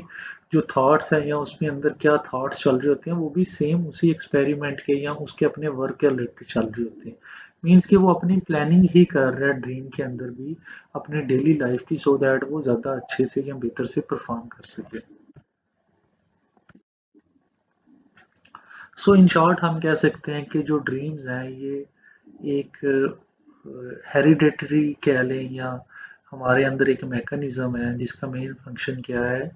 जो थॉट्स हैं या उसके अंदर क्या थॉट्स चल रहे होते हैं वो भी सेम उसी एक्सपेरिमेंट के या उसके अपने वर्क के रिलेटेड चल रही होती है। मीन्स कि वो अपनी प्लानिंग ही कर रहा है ड्रीम के अंदर भी अपने डेली लाइफ की, सो दैट वो ज़्यादा अच्छे से या बेहतर से परफॉर्म कर सके। सो इन शॉर्ट हम कह सकते हैं कि जो ड्रीम्स हैं ये एक हेरिडेटरी कह लें या हमारे अंदर एक मैकेनिज्म है जिसका मेन फंक्शन क्या है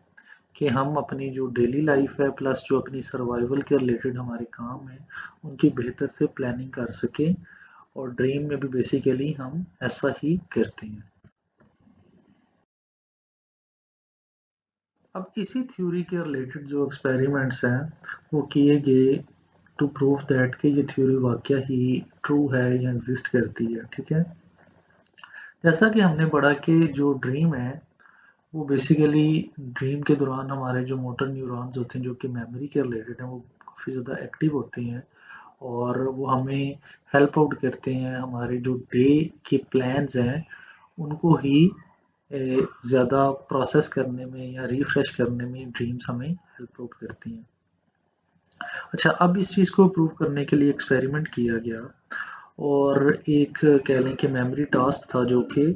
कि हम अपनी जो डेली लाइफ है प्लस जो अपनी सर्वाइवल के रिलेटेड हमारे काम हैं उनकी बेहतर से प्लानिंग कर सकें, और ड्रीम में भी बेसिकली हम ऐसा ही करते हैं। अब इसी थ्योरी के रिलेटेड जो एक्सपेरिमेंट्स हैं वो किए गए टू प्रूव दैट कि ये थ्योरी वाकया ही ट्रू है या एग्जिस्ट करती है, ठीक है। जैसा कि हमने पढ़ा कि जो ड्रीम है वो बेसिकली ड्रीम के दौरान हमारे जो मोटर न्यूरॉन्स होते हैं जो कि मेमोरी के रिलेटेड हैं वो काफ़ी ज़्यादा एक्टिव होते हैं और वो हमें हेल्प आउट करते हैं हमारे जो डे के प्लान्स हैं उनको ही ज़्यादा प्रोसेस करने में या रिफ्रेश करने में ड्रीम्स हमें हेल्प आउट करती हैं। अच्छा, अब इस चीज़ को प्रूव करने के लिए एक्सपेरिमेंट किया गया और एक कह लें कि मेमोरी टास्क था जो कि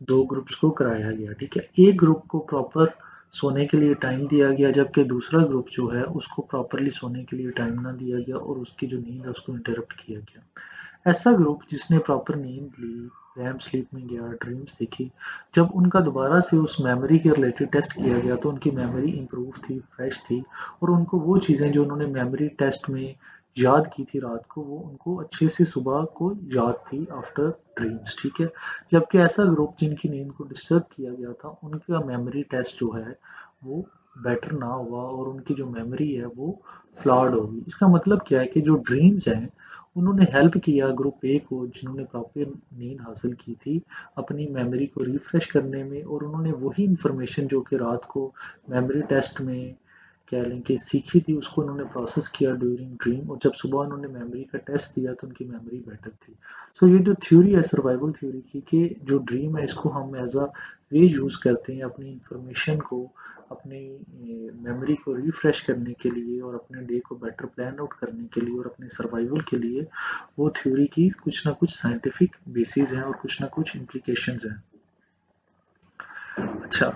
दो ग्रुप्स को कराया गया, ठीक है। एक ग्रुप को प्रॉपर सोने के लिए टाइम दिया गया जबकि दूसरा ग्रुप जो है उसको प्रॉपरली सोने के लिए टाइम ना दिया गया और उसकी जो नींद है उसको इंटरप्ट किया गया। ऐसा ग्रुप जिसने प्रॉपर नींद ली, रैम स्लीप में गया, ड्रीम्स देखी, जब उनका दोबारा से उस मेमोरी के रिलेटेड टेस्ट किया गया तो उनकी मेमोरी इम्प्रूव थी, फ्रेश थी और उनको वो चीज़ें जो उन्होंने मेमोरी टेस्ट में याद की थी रात को वो उनको अच्छे से सुबह को याद थी आफ्टर ड्रीम्स, ठीक है। जबकि ऐसा ग्रुप जिनकी नींद को डिस्टर्ब किया गया था उनका मेमोरी टेस्ट जो है वो बेटर ना हुआ और उनकी जो मेमोरी है वो फ्लॉड होगी। इसका मतलब क्या है कि जो ड्रीम्स हैं उन्होंने हेल्प किया ग्रुप ए को जिन्होंने प्रॉपर नींद हासिल की थी अपनी मेमोरी को रिफ्रेश करने में, और उन्होंने वही इंफॉर्मेशन जो कि रात को मेमोरी टेस्ट में कह लें कि सीखी थी उसको उन्होंने प्रोसेस किया ड्यूरिंग ड्रीम, और जब सुबह उन्होंने मेमोरी का टेस्ट दिया तो उनकी मेमोरी बेटर थी। सो ये जो थ्योरी है सर्वाइवल थ्योरी की कि जो ड्रीम है इसको हम एज अ वे यूज़ करते हैं अपनी इंफॉर्मेशन को अपनी मेमोरी को रिफ्रेश करने के लिए और अपने डे को बेटर प्लान आउट करने के लिए और अपने सर्वाइवल के लिए, वो थ्योरी की कुछ ना कुछ साइंटिफिक बेसिस हैं और कुछ ना कुछ इम्प्लीकेशंस हैं। अच्छा,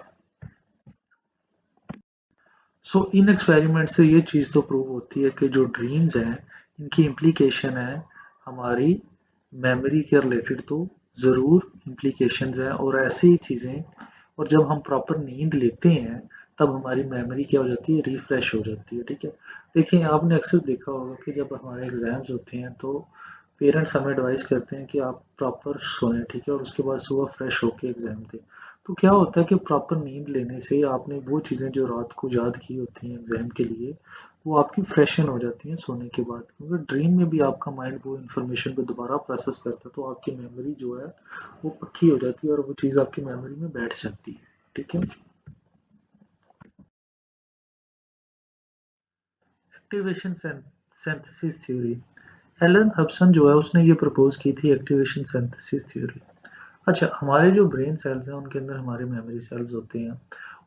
सो इन एक्सपेरिमेंट से ये चीज़ तो प्रूव होती है कि जो ड्रीम्स हैं इनकी इम्प्लीकेशन है हमारी मेमोरी के रिलेटेड, तो ज़रूर इम्प्लीकेशंस हैं और ऐसी चीज़ें, और जब हम प्रॉपर नींद लेते हैं तब हमारी मेमोरी क्या हो जाती है, रिफ्रेश हो जाती है, ठीक है। देखिए आपने अक्सर देखा होगा कि जब हमारे एग्ज़ाम्स होते हैं तो पेरेंट्स हमें एडवाइस करते हैं कि आप प्रॉपर सोएं, ठीक है, और उसके बाद सुबह फ्रेश होके एग्ज़ाम दें। तो क्या होता है कि प्रॉपर नींद लेने से आपने वो चीज़ें जो रात को याद की होती हैं एग्ज़ाम के लिए वो आपकी फ्रेशन हो जाती हैं सोने के बाद, क्योंकि ड्रीम में भी आपका माइंड वो इन्फॉर्मेशन को दोबारा प्रोसेस करता है तो आपकी मेमोरी जो है वो पक्की हो जाती है और वो चीज़ आपकी मेमोरी में बैठ जाती है, ठीक है। एक्टिवेशन सिंथेसिस थ्योरी, एलन हब्सन जो है उसने ये प्रपोज की थी एक्टिवेशन सिंथेसिस थ्योरी। अच्छा, हमारे जो ब्रेन सेल्स हैं उनके अंदर हमारे मेमोरी सेल्स होते हैं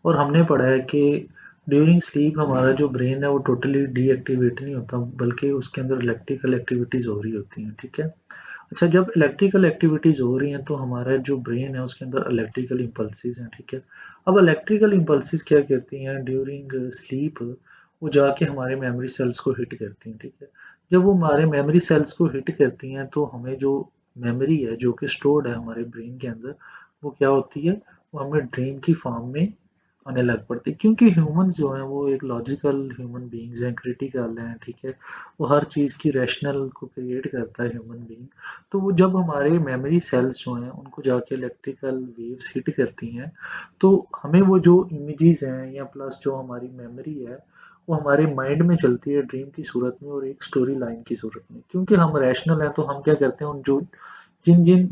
और हमने पढ़ा है कि ड्यूरिंग स्लीप हमारा जो ब्रेन है वो टोटली डीएक्टिवेट नहीं होता, बल्कि उसके अंदर इलेक्ट्रिकल एक्टिविटीज़ हो रही होती हैं, ठीक है। अच्छा, जब इलेक्ट्रिकल एक्टिविटीज़ हो रही हैं तो हमारा जो ब्रेन है उसके अंदर इलेक्ट्रिकल इम्पल्सेस हैं, ठीक है। अब इलेक्ट्रिकल इम्पल्सेस क्या करती हैं ड्यूरिंग स्लीप, वो जाके हमारे मेमोरी सेल्स को हिट करती हैं, ठीक है। जब वो हमारे मेमोरी सेल्स को हिट करती हैं तो हमें जो मेमोरी है जो कि स्टोर्ड है हमारे ब्रेन के अंदर, वो क्या होती है, वो हमें ड्रीम की फॉर्म में आने लग पड़ती है, क्योंकि ह्यूमंस जो हैं वो एक लॉजिकल ह्यूमन बीइंग्स हैं, क्रिटिकल हैं, ठीक है। वो हर चीज़ की रैशनल को क्रिएट करता है ह्यूमन बीइंग। तो वो जब हमारे मेमोरी सेल्स जो हैं उनको जाके इलेक्ट्रिकल वेव्स हिट करती हैं, तो हमें वो जो इमेजेस हैं या प्लस जो हमारी मेमोरी है वो हमारे माइंड में चलती है ड्रीम की सूरत में और एक स्टोरी लाइन की सूरत में। क्योंकि हम रैशनल हैं तो हम क्या करते हैं, उन जो जिन जिन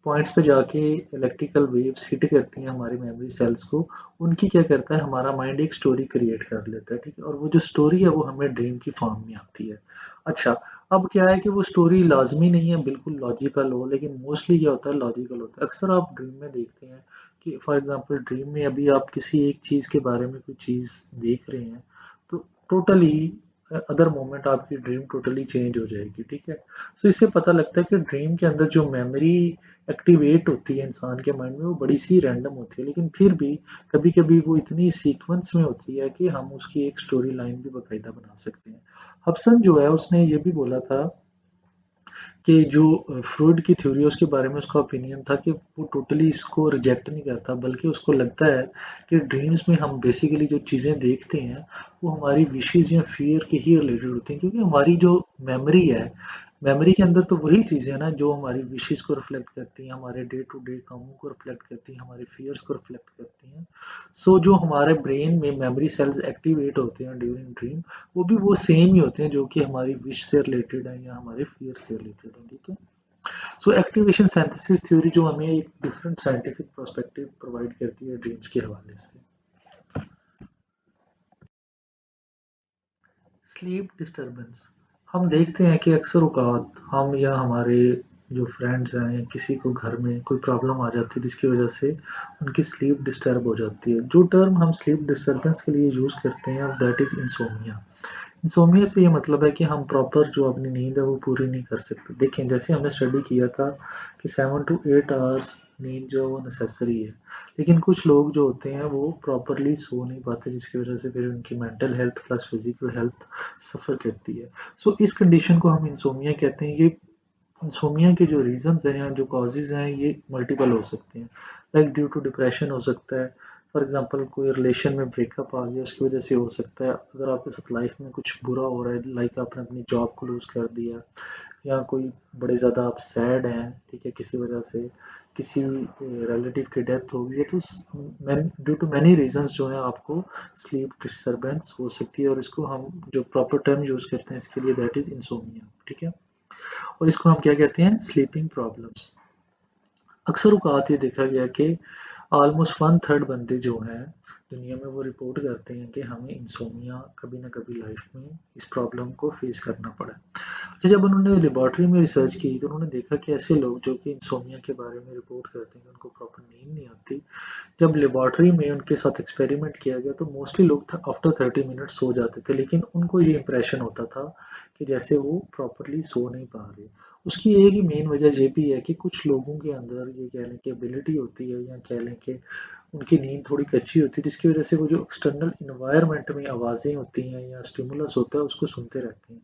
पॉइंट्स पे जाके इलेक्ट्रिकल वेव्स हिट करती हैं हमारी मेमोरी सेल्स को, उनकी क्या करता है हमारा माइंड एक स्टोरी क्रिएट कर लेता है, ठीक है। और वो जो स्टोरी है वो हमें ड्रीम की फॉर्म में आती है। अच्छा, अब क्या है कि वो स्टोरी लाजमी नहीं है बिल्कुल लॉजिकल हो, लेकिन मोस्टली क्या होता है लॉजिकल होता है। अक्सर आप ड्रीम में देखते हैं कि फॉर एग्जांपल ड्रीम में अभी आप किसी एक चीज़ के बारे में कोई चीज़ देख रहे हैं, तो टोटली अदर मोमेंट आपकी ड्रीम टोटली चेंज हो जाएगी, ठीक है। तो इससे पता लगता है कि ड्रीम के अंदर जो मेमोरी एक्टिवेट होती है इंसान के माइंड में वो बड़ी सी रैंडम होती है, लेकिन फिर भी कभी कभी वो इतनी सीक्वेंस में होती है कि हम उसकी एक स्टोरी लाइन भी बाकायदा बना सकते हैं। हब्सन जो है उसने ये भी बोला था कि जो फ्रॉइड की थ्योरी है उसके बारे में उसका ओपिनियन था कि वो टोटली इसको रिजेक्ट नहीं करता, बल्कि उसको लगता है कि ड्रीम्स में हम बेसिकली जो चीज़ें देखते हैं वो हमारी विशेज़ या फियर के ही रिलेटेड होती हैं, क्योंकि हमारी जो मेमोरी है, मेमोरी के अंदर तो वही चीज़ें हैं ना जो हमारी विशेज़ को रिफ्लेक्ट करती हैं, हमारे डे टू डे कामों को रिफ्लेक्ट करती हैं, हमारे फियर्स को रिफ्लेक्ट करती हैं। सो जो हमारे ब्रेन में मेमोरी सेल्स एक्टिवेट होते हैं ड्यूरिंग ड्रीम, वो भी वो सेम ही होते हैं जो कि हमारी विश से रिलेटेड है या हमारे फियर से रिलेटेड है, ठीक है। सो एक्टिवेशन सिंथेसिस थ्योरी जो हमें एक डिफरेंट साइंटिफिक पर्सपेक्टिव प्रोवाइड करती है ड्रीम्स के हवाले से। स्लीप डिस्टरबेंस, हम देखते हैं कि अक्सर औकात हम या हमारे जो फ्रेंड्स हैं या किसी को घर में कोई प्रॉब्लम आ जाती है जिसकी वजह से उनकी स्लीप डिस्टर्ब हो जाती है। जो टर्म हम स्लीप डिस्टरबेंस के लिए यूज़ करते हैं दैट इज़ इंसोमिया। इंसोमिया से ये मतलब है कि हम प्रॉपर जो अपनी नींद है वो पूरी नहीं कर सकते। देखें, जैसे हमने स्टडी किया था कि 7 to 8 आवर्स नींद जो है वो नेसेसरी है, लेकिन कुछ लोग जो होते हैं वो प्रॉपरली सो नहीं पाते, जिसकी वजह से फिर उनकी mental health plus physical health suffer करती है। सो इस कंडीशन को हम इंसोमिया कहते हैं। ये इंसोमिया के जो रीजंस हैं या जो कॉजेज हैं ये मल्टीपल हो सकते हैं। लाइक ड्यू टू डिप्रेशन हो सकता है, फॉर एग्जांपल कोई रिलेशन में ब्रेकअप आ गया उसकी वजह से हो सकता है। अगर आपके साथ लाइफ में कुछ बुरा हो रहा है, लाइक आपने अपनी जॉब को लूज़ कर दिया या कोई बड़े ज़्यादा आप सैड हैं, ठीक है, किसी वजह से किसी रिलेटिव की डेथ हो गई है, तो ड्यू टू मैनी रीजंस जो है आपको स्लीप डिस्टर्बेंस हो सकती है, और इसको हम जो प्रॉपर टर्म यूज़ करते हैं इसके लिए दैट इज़ इंसोमिया, ठीक है। और इसको हम क्या कहते हैं, स्लीपिंग प्रॉब्लम्स। अक्सर औकात ये देखा गया कि ऑलमोस्ट 1/3 बंदे जो हैं दुनिया में वो रिपोर्ट करते हैं कि हमें इंसोमिया कभी ना कभी लाइफ में इस प्रॉब्लम को फेस करना पड़ा। अच्छा, जब उन्होंने लेबॉर्ट्री में रिसर्च की तो उन्होंने देखा कि ऐसे लोग जो कि इंसोमिया के बारे में रिपोर्ट करते हैं कि उनको प्रॉपर नींद नहीं आती, जब लेबॉर्ट्री में उनके साथ एक्सपेरिमेंट किया गया तो मोस्टली लोग आफ्टर 30 मिनट सो जाते थे, लेकिन उनको ये इंप्रेशन होता था कि जैसे वो प्रॉपरली सो नहीं पा रहे। उसकी एक ही मेन वजह ये भी है कि कुछ लोगों के अंदर ये कह लें कि एबिलिटी होती है या कह लें कि उनकी नींद थोड़ी कच्ची होती है, जिसकी वजह से वो जो एक्सटर्नल इन्वायरमेंट में आवाज़ें होती हैं या स्टिमुलस होता है उसको सुनते रहते हैं।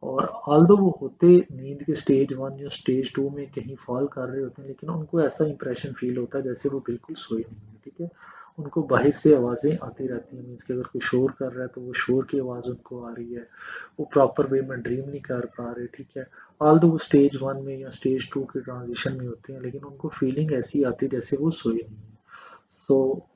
और ऑल्दो वो होते नींद के स्टेज 1 या स्टेज 2 में कहीं फॉल कर रहे होते हैं, लेकिन उनको ऐसा इंप्रेशन फील होता है जैसे वो बिल्कुल सोए नहीं है, ठीक है। उनको बाहर से आवाज़ें आती रहती हैं, मीन्स कि अगर कोई शोर कर रहा है तो वो शोर की आवाज़ उनको आ रही है, वो प्रॉपर वे में ड्रीम नहीं कर पा रहे, ठीक है। ऑल्दो वो स्टेज 1 में या स्टेज 2 के ट्रांजिशन में होते हैं, लेकिन उनको फीलिंग ऐसी आती है जैसे वो सोए नहीं है। सो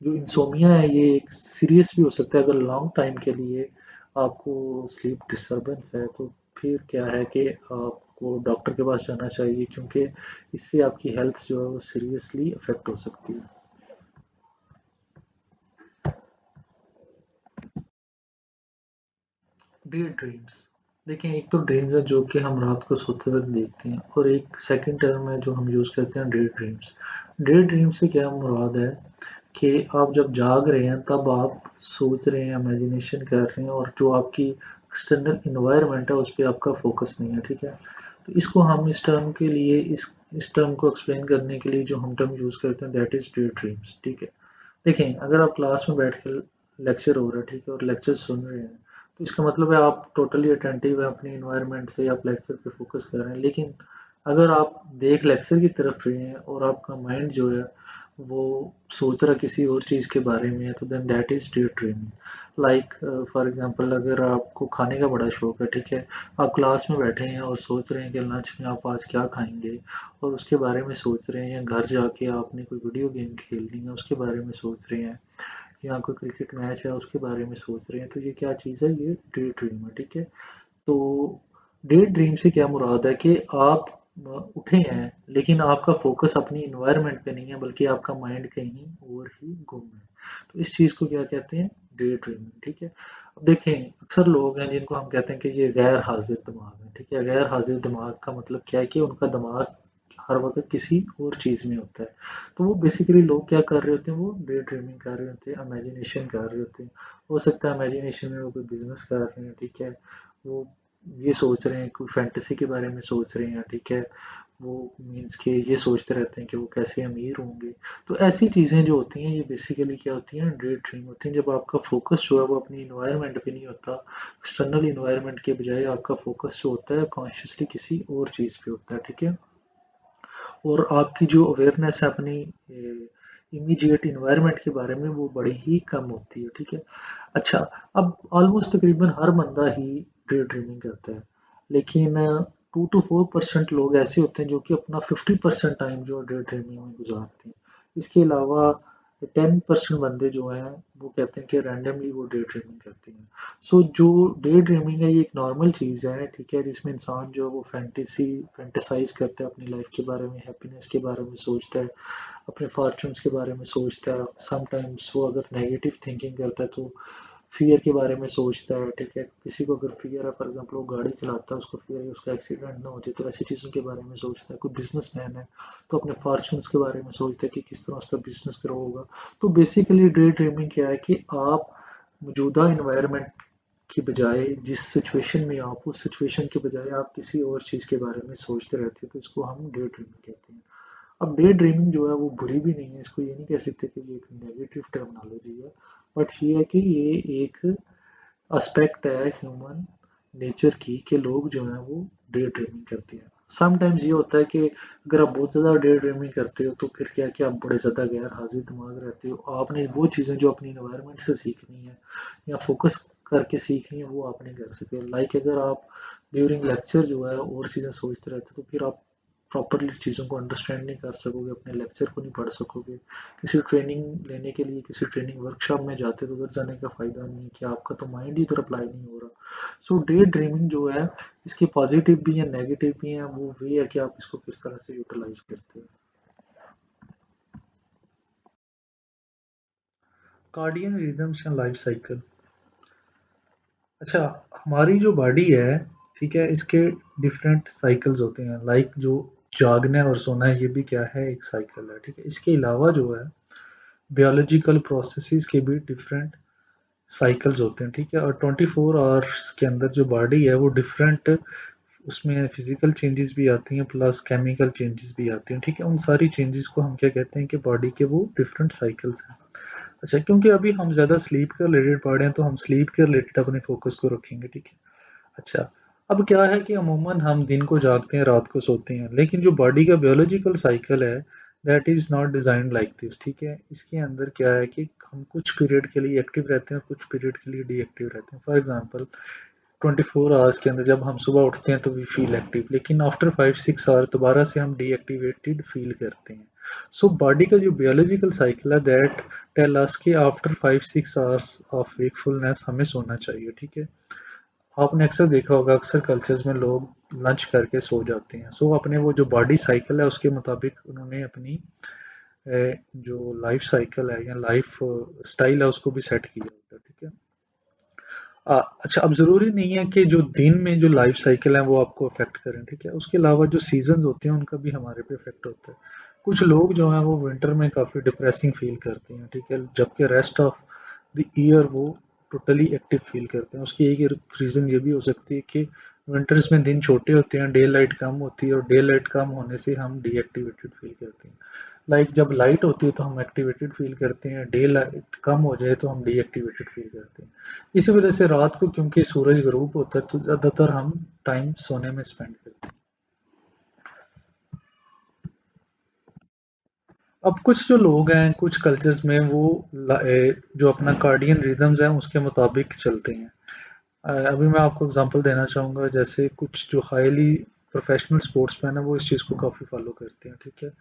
जो इंसोमिया है ये एक सीरियस भी हो सकता है। अगर लॉन्ग टाइम के लिए आपको स्लीप डिस्टर्बेंस है तो फिर क्या है कि आपको डॉक्टर के पास जाना चाहिए, क्योंकि इससे आपकी हेल्थ जो है वो सीरियसली अफेक्ट हो सकती है। डे ड्रीम्स, देखिए, एक तो ड्रीम्स है जो कि हम रात को सोते वक्त देखते हैं, और एक सेकंड टर्म है जो हम यूज़ करते हैं डे ड्रीम्स। डे ड्रीम से क्या मुराद है कि आप जब जाग रहे हैं तब आप सोच रहे हैं, इमेजिनेशन कर रहे हैं और जो आपकी एक्सटर्नल इन्वायरमेंट है उस पर आपका फोकस नहीं है, ठीक है। तो इसको हम इस टर्म के लिए इस टर्म को एक्सप्लेन करने के लिए जो हम टर्म यूज़ करते हैं दैट इज़ डे ड्रीम्स, ठीक है। देखें, अगर आप क्लास में बैठ कर लेक्चर हो रहा है, ठीक है, और लेक्चर सुन रहे हैं, तो इसका मतलब है आप टोटली अटेंटिव है अपनी इन्वायरमेंट से, आप लेक्चर पे फोकस कर रहे हैं। लेकिन अगर आप देख लेक्चर की तरफ रहे हैं और आपका माइंड जो है वो सोच रहा किसी और चीज़ के बारे में है, तो then that is day dreaming. Like for example, अगर आपको खाने का बड़ा शौक है, ठीक है, आप क्लास में बैठे हैं और सोच रहे हैं कि लंच में आप आज क्या खाएंगे, और उसके बारे में सोच रहे हैं, या घर जाके आपने कोई वीडियो गेम खेलनी है उसके बारे में सोच रहे हैं, या कोई क्रिकेट मैच है उसके बारे में सोच रहे हैं, तो ये क्या चीज़ है, ये डे ड्रीम है, ठीक है। तो डे ड्रीम से क्या मुराद है कि आप उठे हैं लेकिन आपका फोकस अपनी इन्वायरमेंट पे नहीं है, बल्कि आपका माइंड कहीं और ही गुम है। तो इस चीज़ को क्या कहते हैं, डे ड्रीमिंग, ठीक है। अब देखें, अक्सर लोग हैं जिनको हम कहते हैं कि ये गैर हाजिर दिमाग है, ठीक है। गैर हाजिर दिमाग का मतलब क्या है कि उनका दिमाग हर वक्त किसी और चीज़ में होता है। तो वो बेसिकली लोग क्या कर रहे होते हैं, वो डे ड्रीमिंग कर रहे होते हैं, इमेजिनेशन कर रहे होते हैं। हो सकता है इमेजिनेशन में वो कोई बिजनेस कर रहे हैं, ठीक है, वो ये सोच रहे हैं, कोई फैंटेसी के बारे में सोच रहे हैं, ठीक है, वो मीन्स के ये सोचते रहते हैं कि वो कैसे अमीर होंगे। तो ऐसी चीज़ें जो होती हैं ये बेसिकली क्या होती हैं, डे ड्रीम होती हैं, जब आपका फोकस जो है वो अपनी इन्वायरमेंट पे नहीं होता, एक्सटर्नल इन्वायरमेंट के बजाय आपका फोकस जो होता है कॉन्शियसली किसी और चीज़ पे होता है, ठीक है। और आपकी जो अवेयरनेस है अपनी इमीडिएट इन्वायरमेंट के बारे में वो बड़ी ही कम होती है, ठीक है। अच्छा, अब ऑलमोस्ट तकरीबन हर बंदा ही डे ड्रीमिंग करता है, लेकिन 2 to 4% लोग ऐसे होते हैं जो कि अपना 50% टाइम जो डे ड्रीमिंग में गुजारते हैं। इसके अलावा 10% बंदे जो हैं वो कहते हैं कि रैंडमली वो डे ड्रीमिंग करते हैं। सो जो डे ड्रीमिंग है ये एक नॉर्मल चीज़ है, ठीक है, जिसमें इंसान जो है वो फैंटेसाइज करता है अपनी लाइफ के बारे में, हैप्पीनेस के बारे में सोचता है, अपने फॉर्चून्स के बारे में सोचता है। समटाइम्स वो अगर नेगेटिव थिंकिंग करता है तो फ़ियर के बारे में सोचता है, ठीक है। किसी को अगर फ़ियर है, फॉर एग्ज़ाम्पल वो गाड़ी चलाता है, उसको फ़ियर है उसका एक्सीडेंट ना हो जाए, तो ऐसी चीज़ों के बारे में सोचता है। कोई बिज़नेसमैन है, तो अपने फॉर्च्यून्स के बारे में सोचता है कि किस तरह उसका बिज़नेस ग्रो होगा। तो बेसिकली डे ड्रीमिंग क्या है कि आप मौजूदा एनवायरनमेंट की बजाय जिस सिचुएशन में आप, उस सिचुएशन के बजाय आप किसी और चीज़ के बारे में सोचते रहते हो, तो इसको हम डे ड्रीमिंग कहते हैं। अब डे ड्रीमिंग जो है वो बुरी भी नहीं है, इसको ये नहीं कह सकते कि ये एक नेगेटिव टर्मिनोलॉजी है, बट ये है कि ये एक एस्पेक्ट है ह्यूमन नेचर की कि लोग जो हैं वो डे ड्रीमिंग करते हैं। समटाइम्स ये होता है कि अगर आप बहुत ज़्यादा डे ड्रीमिंग करते हो तो फिर क्या है कि आप बड़े ज़्यादा गैर हाजिर दिमाग रहते हो, आपने वो चीज़ें जो अपनी इन्वायरमेंट से सीखनी है या फोकस करके सीखनी है वो आप नहीं कर सकते। लाइक अगर आप ड्यूरिंग लेक्चर जो है और चीज़ें सोचते रहते हो तो फिर आप प्रॉपरली चीज़ों को अंडरस्टैंड नहीं कर सकोगे, अपने लेक्चर को नहीं पढ़ सकोगे। किसी ट्रेनिंग लेने के लिए किसी ट्रेनिंग वर्कशॉप में जाते तो उधर जाने का फ़ायदा नहीं है कि आपका तो माइंड ही उधर अप्लाई नहीं हो रहा। सो डे ड्रीमिंग जो है इसके पॉजिटिव भी हैं, नेगेटिव भी हैं, वो वे है कि आप इसको किस तरह से यूटिलाइज करते हो। कार्डियन रिदम्स एंड लाइफ साइकिल। अच्छा, हमारी जो बॉडी है, ठीक है, इसके डिफरेंट साइकिल्स होते हैं। लाइक जो जागना है और सोना है ये भी क्या है, एक साइकिल है, ठीक है। इसके अलावा जो है बायोलॉजिकल प्रोसेसेस के भी डिफरेंट साइकिल्स होते हैं, ठीक है। और 24 आवर्स के अंदर जो बॉडी है वो डिफरेंट, उसमें फिजिकल चेंजेस भी आती हैं प्लस केमिकल चेंजेस भी आती हैं, ठीक है। उन सारी चेंजेस को हम क्या कहते हैं कि बॉडी के वो डिफरेंट साइकिल्स हैं। अच्छा, क्योंकि अभी हम ज़्यादा स्लीप के रिलेटेड पढ़ रहे हैं तो हम स्लीप के रिलेटेड अपने फोकस को रखेंगे, ठीक है। अच्छा, अब क्या है कि अमूमन हम दिन को जागते हैं, रात को सोते हैं, लेकिन जो बॉडी का बायोलॉजिकल साइकिल है that is not designed like this, ठीक है। इसके अंदर क्या है कि हम कुछ पीरियड के लिए एक्टिव रहते हैं, कुछ पीरियड के लिए डीएक्टिव रहते हैं। फॉर एग्जांपल 24 आवर्स के अंदर जब हम सुबह उठते हैं तो वी फील एक्टिव, लेकिन आफ्टर 5-6 आवर दोबारा से हम डीएक्टिवेटेड फील करते हैं। सो बॉडी का जो बायोलॉजिकल साइकिल है दैट टेल अस कि आफ्टर 5-6 आवर्स ऑफ वेकफुलनेस हमें सोना चाहिए, ठीक है। आपने अक्सर देखा होगा, अक्सर कल्चर्स में लोग लंच करके सो जाते हैं। सो अपने वो जो बॉडी साइकिल है उसके मुताबिक उन्होंने अपनी जो लाइफ साइकिल है या लाइफ स्टाइल है उसको भी सेट किया होता है, ठीक है। अच्छा, अब ज़रूरी नहीं है कि जो दिन में जो लाइफ साइकिल है वो आपको अफेक्ट करें, ठीक है। उसके अलावा जो सीजन्स होते हैं उनका भी हमारे पे इफेक्ट होता है। कुछ लोग जो हैं वो विंटर में काफ़ी डिप्रेसिंग फील करते हैं, ठीक है, जबकि रेस्ट ऑफ द ईयर वो टोटली एक्टिव फील करते हैं। उसकी एक रीज़न ये भी हो सकती है कि विंटर्स में दिन छोटे होते हैं, डे लाइट कम होती है, और डे लाइट कम होने से हम डीएक्टिवेटेड फील करते हैं। लाइक जब लाइट होती है तो हम एक्टिवेटेड फील करते हैं, डे लाइट कम हो जाए तो हम डीएक्टिवेटेड फील करते हैं। इसी वजह से रात को क्योंकि सूरज ग्रूप होता है तो ज़्यादातर हम टाइम सोने में स्पेंड करते हैं। अब कुछ जो लोग हैं कुछ कल्चर्स में वो जो अपना कार्डियन रिदम्स हैं उसके मुताबिक चलते हैं। अभी मैं आपको एग्जांपल देना चाहूँगा, जैसे कुछ जो हाईली प्रोफेशनल स्पोर्ट्समैन है वो इस चीज़ को काफ़ी फॉलो करते हैं, ठीक है।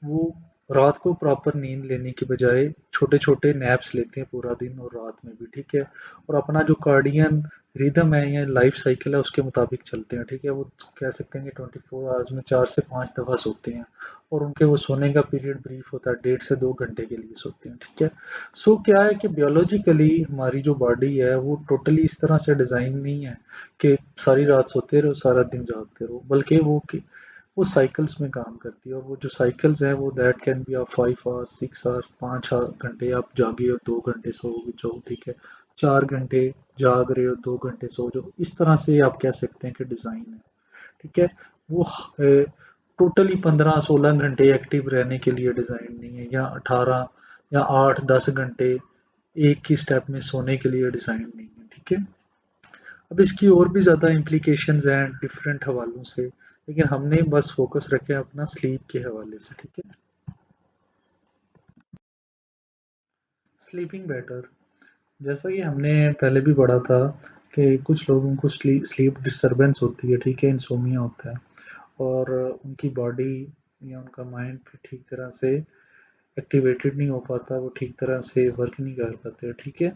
वो रात को प्रॉपर नींद लेने की बजाय छोटे-छोटे नैप्स लेते हैं पूरा दिन और रात में भी, ठीक है। और अपना जो कार्डियन रिदम है या लाइफ साइकिल है उसके मुताबिक चलते हैं, ठीक है। वो कह सकते हैं कि 24 आवर्स में 4 से 5 दफ़ा सोते हैं, और उनके वो सोने का पीरियड ब्रीफ होता है, 1.5 से 2 घंटे के लिए सोते हैं, ठीक है। सो क्या है कि बायोलॉजिकली हमारी जो बॉडी है वो टोटली इस तरह से डिज़ाइन नहीं है कि सारी रात सोते रहो, सारा दिन जागते रहो, बल्कि वो साइकिल्स में काम करती है। और वो जो साइकिल्स हैं वो that can be of 5 hours, 6 hours, 5 घंटे आप जागे हो, 2 घंटे सो जाओ, ठीक है। 4 घंटे जाग रहे हो, 2 घंटे सो जाओ, इस तरह से आप कह सकते हैं कि डिजाइन है, ठीक है। वो टोटली 15-16 घंटे एक्टिव रहने के लिए डिजाइन नहीं है, या 18 या 8-10 घंटे एक ही स्टेप में सोने के लिए डिजाइन नहीं है, ठीक है। अब इसकी और भी ज़्यादा इम्प्लीकेशंस हैं डिफरेंट हवालों से, लेकिन हमने बस फोकस रखे हैं अपना स्लीप के हवाले से, ठीक है। स्लीपिंग बेटर, जैसा कि हमने पहले भी पढ़ा था कि कुछ लोगों को स्लीप डिस्टरबेंस होती है, ठीक है, इंसोमिया होता है, और उनकी बॉडी या उनका माइंड भी ठीक तरह से एक्टिवेटेड नहीं हो पाता, वो ठीक तरह से वर्क नहीं कर पाते, ठीक है।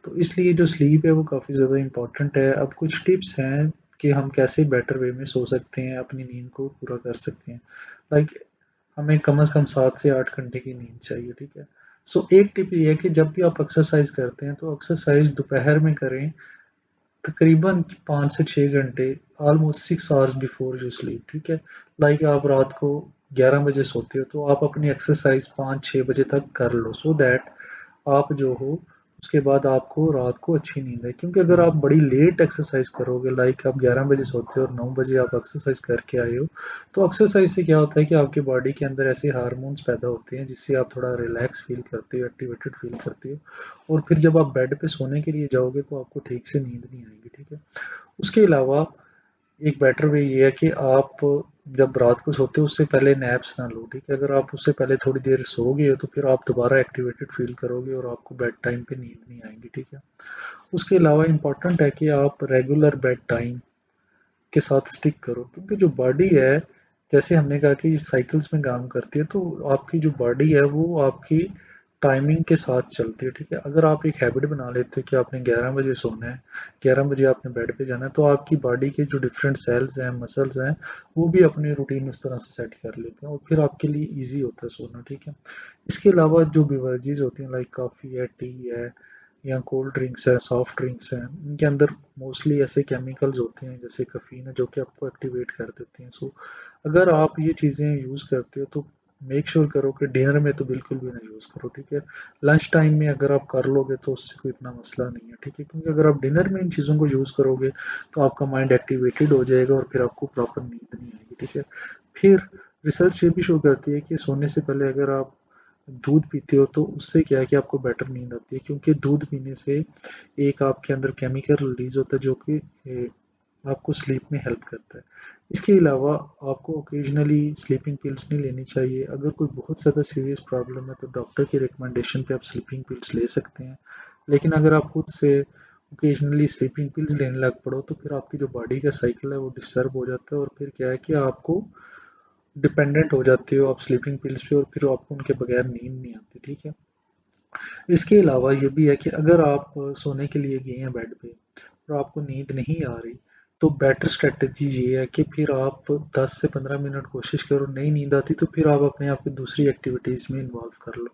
तो इसलिए जो स्लीप है वो काफ़ी ज़्यादा इम्पोर्टेंट है। अब कुछ टिप्स हैं कि हम कैसे बेटर वे में सो सकते हैं, अपनी नींद को पूरा कर सकते हैं। लाइक हमें कम से कम 7 से 8 घंटे की नींद चाहिए, ठीक है। सो एक टिप ये है कि जब भी आप एक्सरसाइज करते हैं तो एक्सरसाइज दोपहर में करें, तकरीबन 5 से 6 घंटे, almost 6 hours before you sleep, ठीक है। लाइक आप रात को 11 बजे सोते हो तो आप अपनी एक्सरसाइज 5-6 बजे तक कर लो, सो दैट आप जो हो उसके बाद आपको रात को अच्छी नींद है। क्योंकि अगर आप बड़ी लेट एक्सरसाइज करोगे, लाइक आप 11 बजे सोते हो और 9 बजे आप एक्सरसाइज करके आए हो, तो एक्सरसाइज से क्या होता है कि आपकी बॉडी के अंदर ऐसे हार्मोन्स पैदा होते हैं जिससे आप थोड़ा रिलैक्स फील करते हो, एक्टिवेटेड फील करते हो, और फिर जब आप बेड पे सोने के लिए जाओगे तो आपको ठीक से नींद नहीं आएगी, ठीक है। उसके अलावा एक बेटर वे ये है कि आप जब रात को सोते हो उससे पहले नैप्स ना लो, ठीक है। अगर आप उससे पहले थोड़ी देर सोओगे तो फिर आप दोबारा एक्टिवेटेड फील करोगे और आपको बेड टाइम पे नींद नहीं आएगी, ठीक है। उसके अलावा इम्पॉर्टेंट है कि आप रेगुलर बेड टाइम के साथ स्टिक करो, क्योंकि जो बॉडी है, जैसे हमने कहा कि साइकिल्स में काम करती है, तो आपकी जो बॉडी है वो आपकी टाइमिंग के साथ चलती है, ठीक है। अगर आप एक हैबिट बना लेते हो कि आपने 11 बजे सोना है, 11 बजे आपने बेड पे जाना है, तो आपकी बॉडी के जो डिफरेंट सेल्स हैं, मसल्स हैं, वो भी अपनी रूटीन उस तरह से सेट कर लेते हैं और फिर आपके लिए ईजी होता है सोना, ठीक है। इसके अलावा जो बिवरेजेस होती हैं, लाइक कॉफ़ी है, टी है, या कोल्ड ड्रिंक्स है, सॉफ्ट ड्रिंक्स हैं, इनके अंदर मोस्टली ऐसे केमिकल्स होते हैं जैसे कैफीन है जो कि आपको एक्टिवेट कर देते हैं। सो अगर आप ये चीज़ें यूज़ करते हो तो मेक श्योर करो कि डिनर में तो बिल्कुल भी ना यूज़ करो, ठीक है। लंच टाइम में अगर आप कर लोगे तो उससे कोई इतना मसला नहीं है, ठीक है, क्योंकि अगर आप डिनर में इन चीज़ों को यूज़ करोगे तो आपका माइंड एक्टिवेटेड हो जाएगा और फिर आपको प्रॉपर नींद नहीं आएगी, ठीक है। फिर रिसर्च ये भी शो करती है कि सोने से पहले अगर आप दूध पीते हो तो उससे क्या है कि आपको बेटर नींद आती है, क्योंकि दूध पीने से एक आपके अंदर केमिकल रिलीज होता है जो कि आपको स्लीप में हेल्प करता है। इसके अलावा आपको ओकेजनली स्लीपिंग पिल्स नहीं लेनी चाहिए। अगर कोई बहुत ज़्यादा सीरियस प्रॉब्लम है तो डॉक्टर की रिकमेंडेशन पे आप स्लीपिंग पिल्स ले सकते हैं, लेकिन अगर आप खुद से ओकेजनली स्लीपिंग पिल्स लेने लग पड़ो तो फिर आपकी जो बॉडी का साइकिल है वो डिस्टर्ब हो जाता है, और फिर क्या है कि आपको डिपेंडेंट हो जाते हो आप स्लीपिंग पिल्स पे, और फिर आपको उनके बगैर नींद नहीं आती, ठीक है। इसके अलावा ये भी है कि अगर आप सोने के लिए गए हैं बेड पे और आपको नींद नहीं आ रही, तो बेटर स्ट्रेटजी ये है कि फिर आप 10 से 15 मिनट कोशिश करो, नहीं नींद आती तो फिर आप अपने आप को दूसरी एक्टिविटीज़ में इन्वॉल्व कर लो।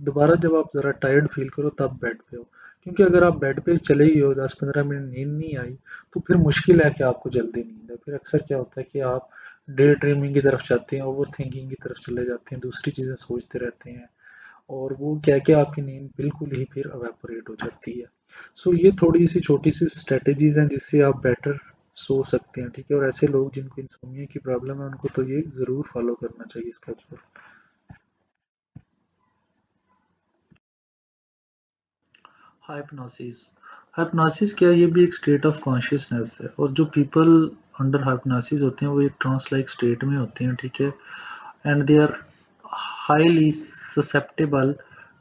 दोबारा जब आप ज़रा टायर्ड फील करो तब बेड पे हो, क्योंकि अगर आप बेड पे चले ही हो, 10-15 मिनट नींद नहीं आई, तो फिर मुश्किल है कि आपको जल्दी नींद है। फिर अक्सर क्या होता है कि आप डे ड्रीमिंग की तरफ जाते हैं, ओवर थिंकिंग की तरफ चले जाते हैं, दूसरी चीज़ें सोचते रहते हैं, और वो क्या क्या आपकी नींद बिल्कुल ही फिर अवेपोरेट हो जाती है। सो ये थोड़ी सी छोटी सी स्ट्रेटेजीज हैं जिससे आप बेटर सो सकते हैं, ठीक है। और ऐसे लोग जिनको इंसोम्निया की प्रॉब्लम है उनको तो ये ज़रूर फॉलो करना चाहिए इसका जो हाइप्नोसिस। हाइप्नोसिस क्या है? ये भी एक स्टेट ऑफ कॉन्शियसनेस है, और जो पीपल अंडर हाइप्नोसिस होते हैं वो एक ट्रांस लाइक स्टेट में होते हैं, ठीक है। And they are highly susceptible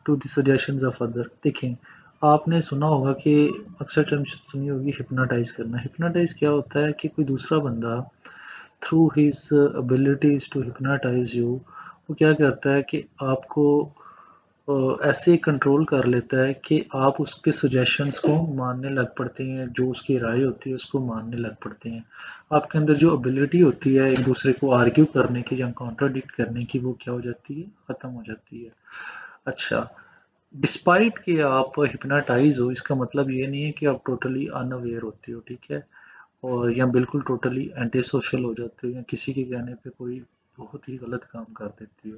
to the suggestions of other. देखें, आपने सुना होगा कि अक्सर टर्म सुनी होगी हिप्नोटाइज करना। हिप्नोटाइज क्या होता है कि कोई दूसरा बंदा through his abilities to hypnotise you, वो क्या करता है कि आपको ऐसे कंट्रोल कर लेता है कि आप उसके सजेशंस को मानने लग पड़ते हैं, जो उसकी राय होती है उसको मानने लग पड़ते हैं। आपके अंदर जो एबिलिटी होती है एक दूसरे को आर्ग्यू करने की या कॉन्ट्राडिक्ट करने की, वो क्या हो जाती है? ख़त्म हो जाती है। अच्छा, डिस्पाइट कि आप हिप्नाटाइज हो, इसका मतलब ये नहीं है कि आप टोटली अनअवेयर होते हो, ठीक है। और या बिल्कुल टोटली एंटी सोशल हो जाते हो, या किसी के कहने पे कोई बहुत ही गलत काम कर देती हो।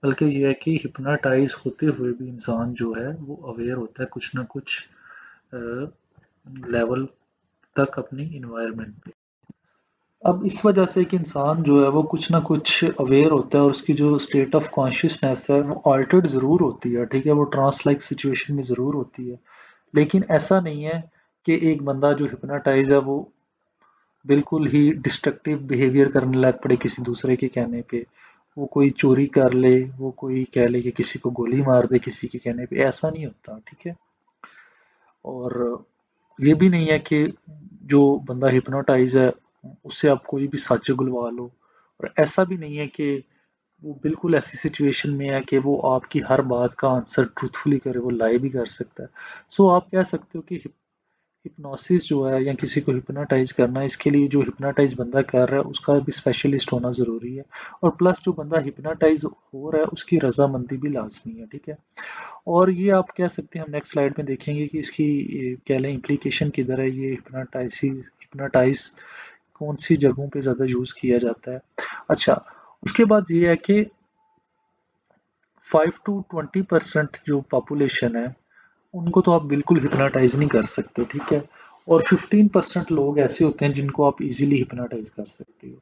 बल्कि ये है कि हिप्नाटाइज होते हुए भी इंसान जो है वो अवेयर होता है कुछ ना कुछ लेवल तक अपनी इन्वायरमेंट पे। अब इस वजह से कि इंसान जो है वो कुछ ना कुछ अवेयर होता है, और उसकी जो स्टेट ऑफ कॉन्शियसनेस है वो ऑल्टर्ड ज़रूर होती है, ठीक है। वो ट्रांस लाइक सिचुएशन में ज़रूर होती है, लेकिन ऐसा नहीं है कि एक बंदा जो हिप्नाटाइज है वो बिल्कुल ही डिस्ट्रक्टिव बिहेवियर करने लग पड़े किसी दूसरे के कहने पे। वो कोई चोरी कर ले, वो कोई कह ले कि किसी को गोली मार दे किसी के कहने पे, ऐसा नहीं होता, ठीक है। और ये भी नहीं है कि जो बंदा हिप्नोटाइज है उससे आप कोई भी सच उगलवा लो, और ऐसा भी नहीं है कि वो बिल्कुल ऐसी सिचुएशन में है कि वो आपकी हर बात का आंसर ट्रूथफुली करे, वो लाई भी कर सकता है। सो आप कह सकते हो कि हिप्नोसिस जो है या किसी को हिप्नोटाइज करना, इसके लिए जो हिप्नोटाइज बंदा कर रहा है उसका भी स्पेशलिस्ट होना ज़रूरी है, और प्लस जो बंदा हिप्नोटाइज हो रहा है उसकी रजामंदी भी लाजमी है, ठीक है। और ये आप कह सकते हैं, हम नेक्स्ट स्लाइड में देखेंगे कि इसकी कह लें इम्प्लीकेशन किधर है, ये हिप्नोटाइज कौन सी जगहों पे ज़्यादा यूज़ किया जाता है। अच्छा, उसके बाद ये है कि 5 to 20% जो पॉपुलेशन है उनको तो आप बिल्कुल हिप्नोटाइज नहीं कर सकते, ठीक है। और 15% लोग ऐसे होते हैं जिनको आप इजीली हिप्नोटाइज कर सकते हो।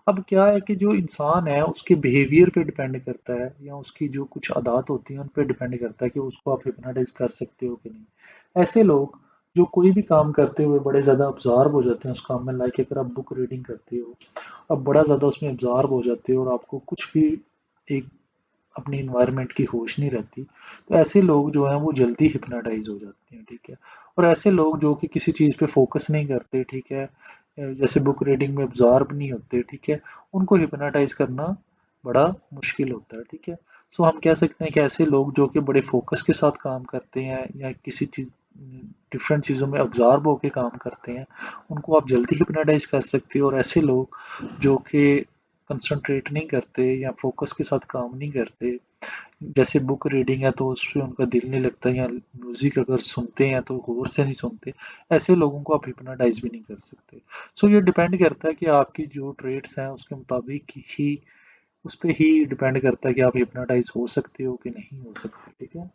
अब क्या है कि जो इंसान है उसके बिहेवियर पे डिपेंड करता है, या उसकी जो कुछ आदत होती है उन पे डिपेंड करता है कि उसको आप हिप्नोटाइज कर सकते हो कि नहीं। ऐसे लोग जो कोई भी काम करते हुए बड़े ज़्यादा ऑब्जर्व हो जाते हैं उस काम में, लाइक अगर आप बुक रीडिंग करते हो, आप बड़ा ज़्यादा उसमें ऑब्जर्व हो जाते हो और आपको कुछ भी एक अपनी इन्वायरमेंट की होश नहीं रहती, तो ऐसे लोग जो हैं वो जल्दी हिप्नोटाइज हो जाते हैं, ठीक है। और ऐसे लोग जो कि किसी चीज़ पे फोकस नहीं करते, ठीक है, जैसे बुक रीडिंग में ऑब्जर्व नहीं होते, ठीक है, उनको हिप्नोटाइज करना बड़ा मुश्किल होता है, ठीक है। सो हम कह सकते हैं कि ऐसे लोग जो कि बड़े फोकस के साथ काम करते हैं या किसी चीज़ डिफरेंट चीज़ों में ऑब्जर्व होकर काम करते हैं, उनको आप जल्दी हिप्नोटाइज कर सकते हो। और ऐसे लोग जो कि कंसंट्रेट नहीं करते या फोकस के साथ काम नहीं करते, जैसे बुक रीडिंग है तो उसपे उनका दिल नहीं लगता, या म्यूजिक अगर सुनते हैं तो गौर से नहीं सुनते, ऐसे लोगों को आप हिप्नोटाइज भी नहीं कर सकते। सो ये डिपेंड करता है कि आपकी जो ट्रेड्स हैं उसके मुताबिक ही, उस पे ही डिपेंड करता है कि आप हिप्नोटाइज हो सकते हो कि नहीं हो सकते, ठीक है।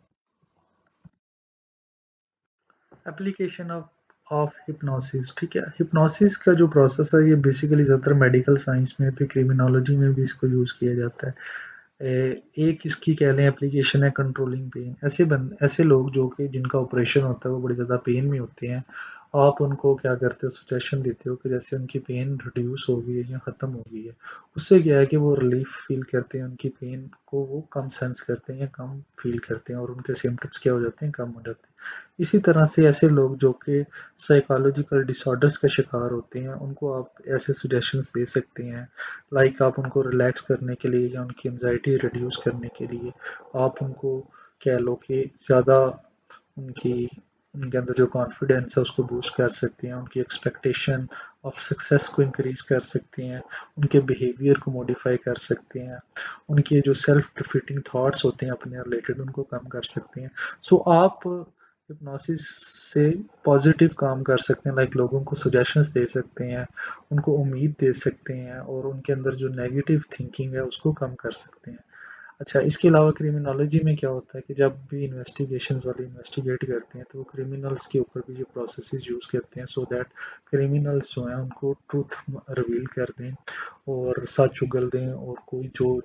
एप्लीकेशन ऑफ हिप्नोसिस, ठीक है। हिप्नोसिस का जो प्रोसेस है ये बेसिकली ज़्यादातर मेडिकल साइंस में भी, क्रिमिनोलॉजी में भी इसको यूज़ किया जाता है। एक इसकी कह लें एप्लीकेशन है कंट्रोलिंग पेन। ऐसे लोग जो कि जिनका ऑपरेशन होता है वो बड़े ज़्यादा पेन में होते हैं, आप उनको क्या करते हो, सजेशन देते हो कि जैसे उनकी पेन रिड्यूस हो गई है या ख़त्म हो गई है, उससे क्या है कि वो रिलीफ फील करते हैं, उनकी पेन को वो कम सेंस करते हैं या कम फील करते हैं, और उनके सिम्टम्स क्या हो जाते हैं, कम हो जाते हैं। इसी तरह से ऐसे लोग जो कि साइकोलॉजिकल डिसऑर्डर्स का शिकार होते हैं उनको आप ऐसे सजेशंस दे सकते हैं, लाइक आप उनको रिलैक्स करने के लिए या उनकी एंजाइटी रिड्यूस करने के लिए आप उनको कह लो कि ज़्यादा उनकी उनके अंदर जो कॉन्फिडेंस है उसको बूस्ट कर सकते हैं, उनकी एक्सपेक्टेशन ऑफ सक्सेस को इंक्रीज कर सकते हैं, उनके बिहेवियर को मॉडिफाई कर सकते हैं, उनके जो सेल्फ डिफीटिंग थॉट्स होते हैं अपने रिलेटेड उनको कम कर सकते हैं। सो आप हिप्नोसिस से पॉजिटिव काम कर सकते हैं, लाइक लोगों को सजेशंस दे सकते हैं, उनको उम्मीद दे सकते हैं और उनके अंदर जो नेगेटिव थिंकिंग है उसको कम कर सकते हैं। अच्छा, इसके अलावा क्रिमिनोलॉजी में क्या होता है कि जब भी इन्वेस्टिगेशंस वाले इन्वेस्टिगेट करते हैं तो वो क्रिमिनल्स के ऊपर भी जो प्रोसेसेस यूज़ करते हैं सो दैट क्रिमिनल्स जो हैं उनको ट्रूथ रिवील कर दें और सच उगल दें, और कोई जो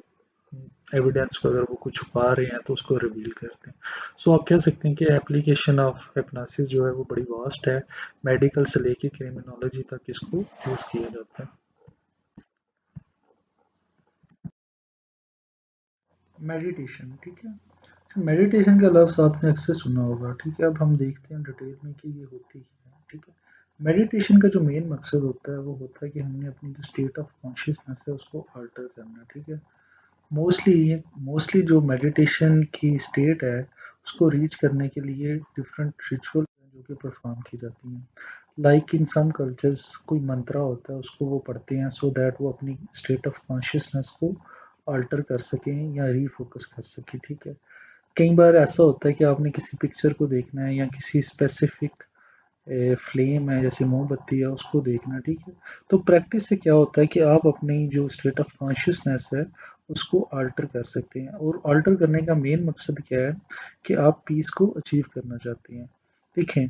एविडेंस को अगर वो कुछ छुपा रहे हैं तो उसको रिवील करते हैं। सो आप कह सकते हैं कि एप्लीकेशन ऑफ हिप्नोसिस जो है वो बड़ी वास्ट है, मेडिकल से लेके क्रिमिनोलॉजी तक इसको यूज़ किया जाता है। मेडिटेशन, ठीक है। मेडिटेशन का लफ्ज़ आपने अक्सर सुना होगा, ठीक है। अब हम देखते हैं डिटेल में कि ये होती क्या है, ठीक है। मेडिटेशन का जो मेन मकसद होता है वो होता है कि हमने अपनी जो स्टेट ऑफ कॉन्शियसनेस है उसको अल्टर करना, ठीक है। मोस्टली जो मेडिटेशन की स्टेट है उसको रीच करने के लिए डिफरेंट रिचुअल जो कि परफॉर्म की जाती हैं। लाइक इन सम कल्चर्स कोई मंत्रा होता है उसको वो पढ़ते हैं सो दैट वो अपनी स्टेट ऑफ कॉन्शियसनेस को अल्टर कर सकें या रीफोकस कर सकें, ठीक है। कई बार ऐसा होता है कि आपने किसी पिक्चर को देखना है या किसी स्पेसिफिक फ्लेम है जैसे मोमबत्ती है उसको देखना, ठीक है। तो प्रैक्टिस से क्या होता है कि आप अपनी जो स्टेट ऑफ कॉन्शियसनेस है उसको अल्टर कर सकते हैं, और अल्टर करने का मेन मकसद क्या है कि आप पीस को अचीव करना चाहते हैं। देखें,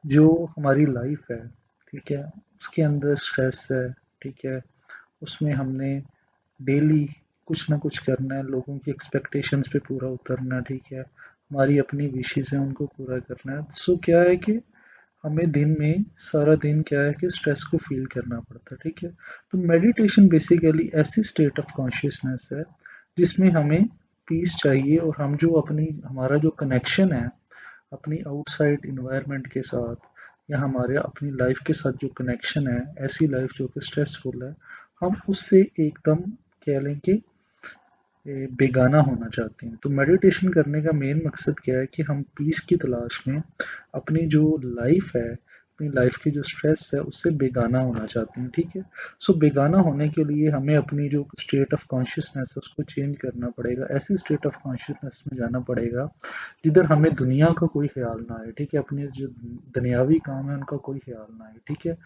जो हमारी लाइफ है, ठीक है, उसके अंदर स्ट्रेस है, ठीक है, उसमें हमने डेली कुछ ना कुछ करना है, लोगों की एक्सपेक्टेशंस पे पूरा उतरना, ठीक है, हमारी अपनी विशेज़ हैं उनको पूरा करना है। सो क्या है कि हमें दिन में सारा दिन क्या है कि स्ट्रेस को फील करना पड़ता है, ठीक है। तो मेडिटेशन बेसिकली ऐसी स्टेट ऑफ कॉन्शियसनेस है जिसमें हमें पीस चाहिए, और हम जो अपनी हमारा जो कनेक्शन है अपनी आउटसाइड इन्वायरमेंट के साथ या हमारे अपनी लाइफ के साथ जो कनेक्शन है, ऐसी लाइफ जो कि स्ट्रेसफुल है, हम उससे एकदम कह लें कि बेगाना होना चाहते हैं। तो मेडिटेशन करने का मेन मकसद क्या है कि हम पीस की तलाश में अपनी जो लाइफ है, अपनी लाइफ की जो स्ट्रेस है उससे बेगाना होना चाहते हैं, ठीक है। सो बेगाना होने के लिए हमें अपनी जो स्टेट ऑफ कॉन्शियसनेस है उसको चेंज करना पड़ेगा, ऐसी स्टेट ऑफ कॉन्शियसनेस में जाना पड़ेगा जिधर हमें दुनिया का कोई ख्याल ना आए, ठीक है, अपने जो दुनियावी काम है उनका कोई ख्याल ना आए, ठीक है।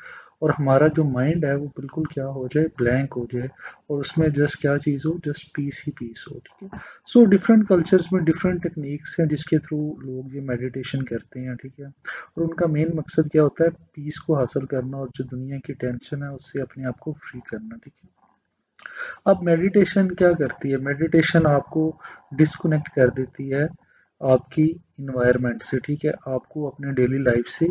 और हमारा जो माइंड है वो बिल्कुल क्या हो जाए, ब्लैंक हो जाए, और उसमें जस्ट क्या चीज़ हो, जस्ट पीस ही पीस हो, ठीक है। सो डिफरेंट कल्चर्स में डिफरेंट टेक्निक्स हैं जिसके थ्रू लोग ये मेडिटेशन करते हैं, ठीक है। और उनका मेन मकसद क्या होता है, पीस को हासिल करना और जो दुनिया की टेंशन है उससे अपने आप को फ्री करना, ठीक है। अब मेडिटेशन क्या करती है, मेडिटेशन आपको डिस्कनेक्ट कर देती है आपकी इन्वायरमेंट से, ठीक है, आपको अपने डेली लाइफ से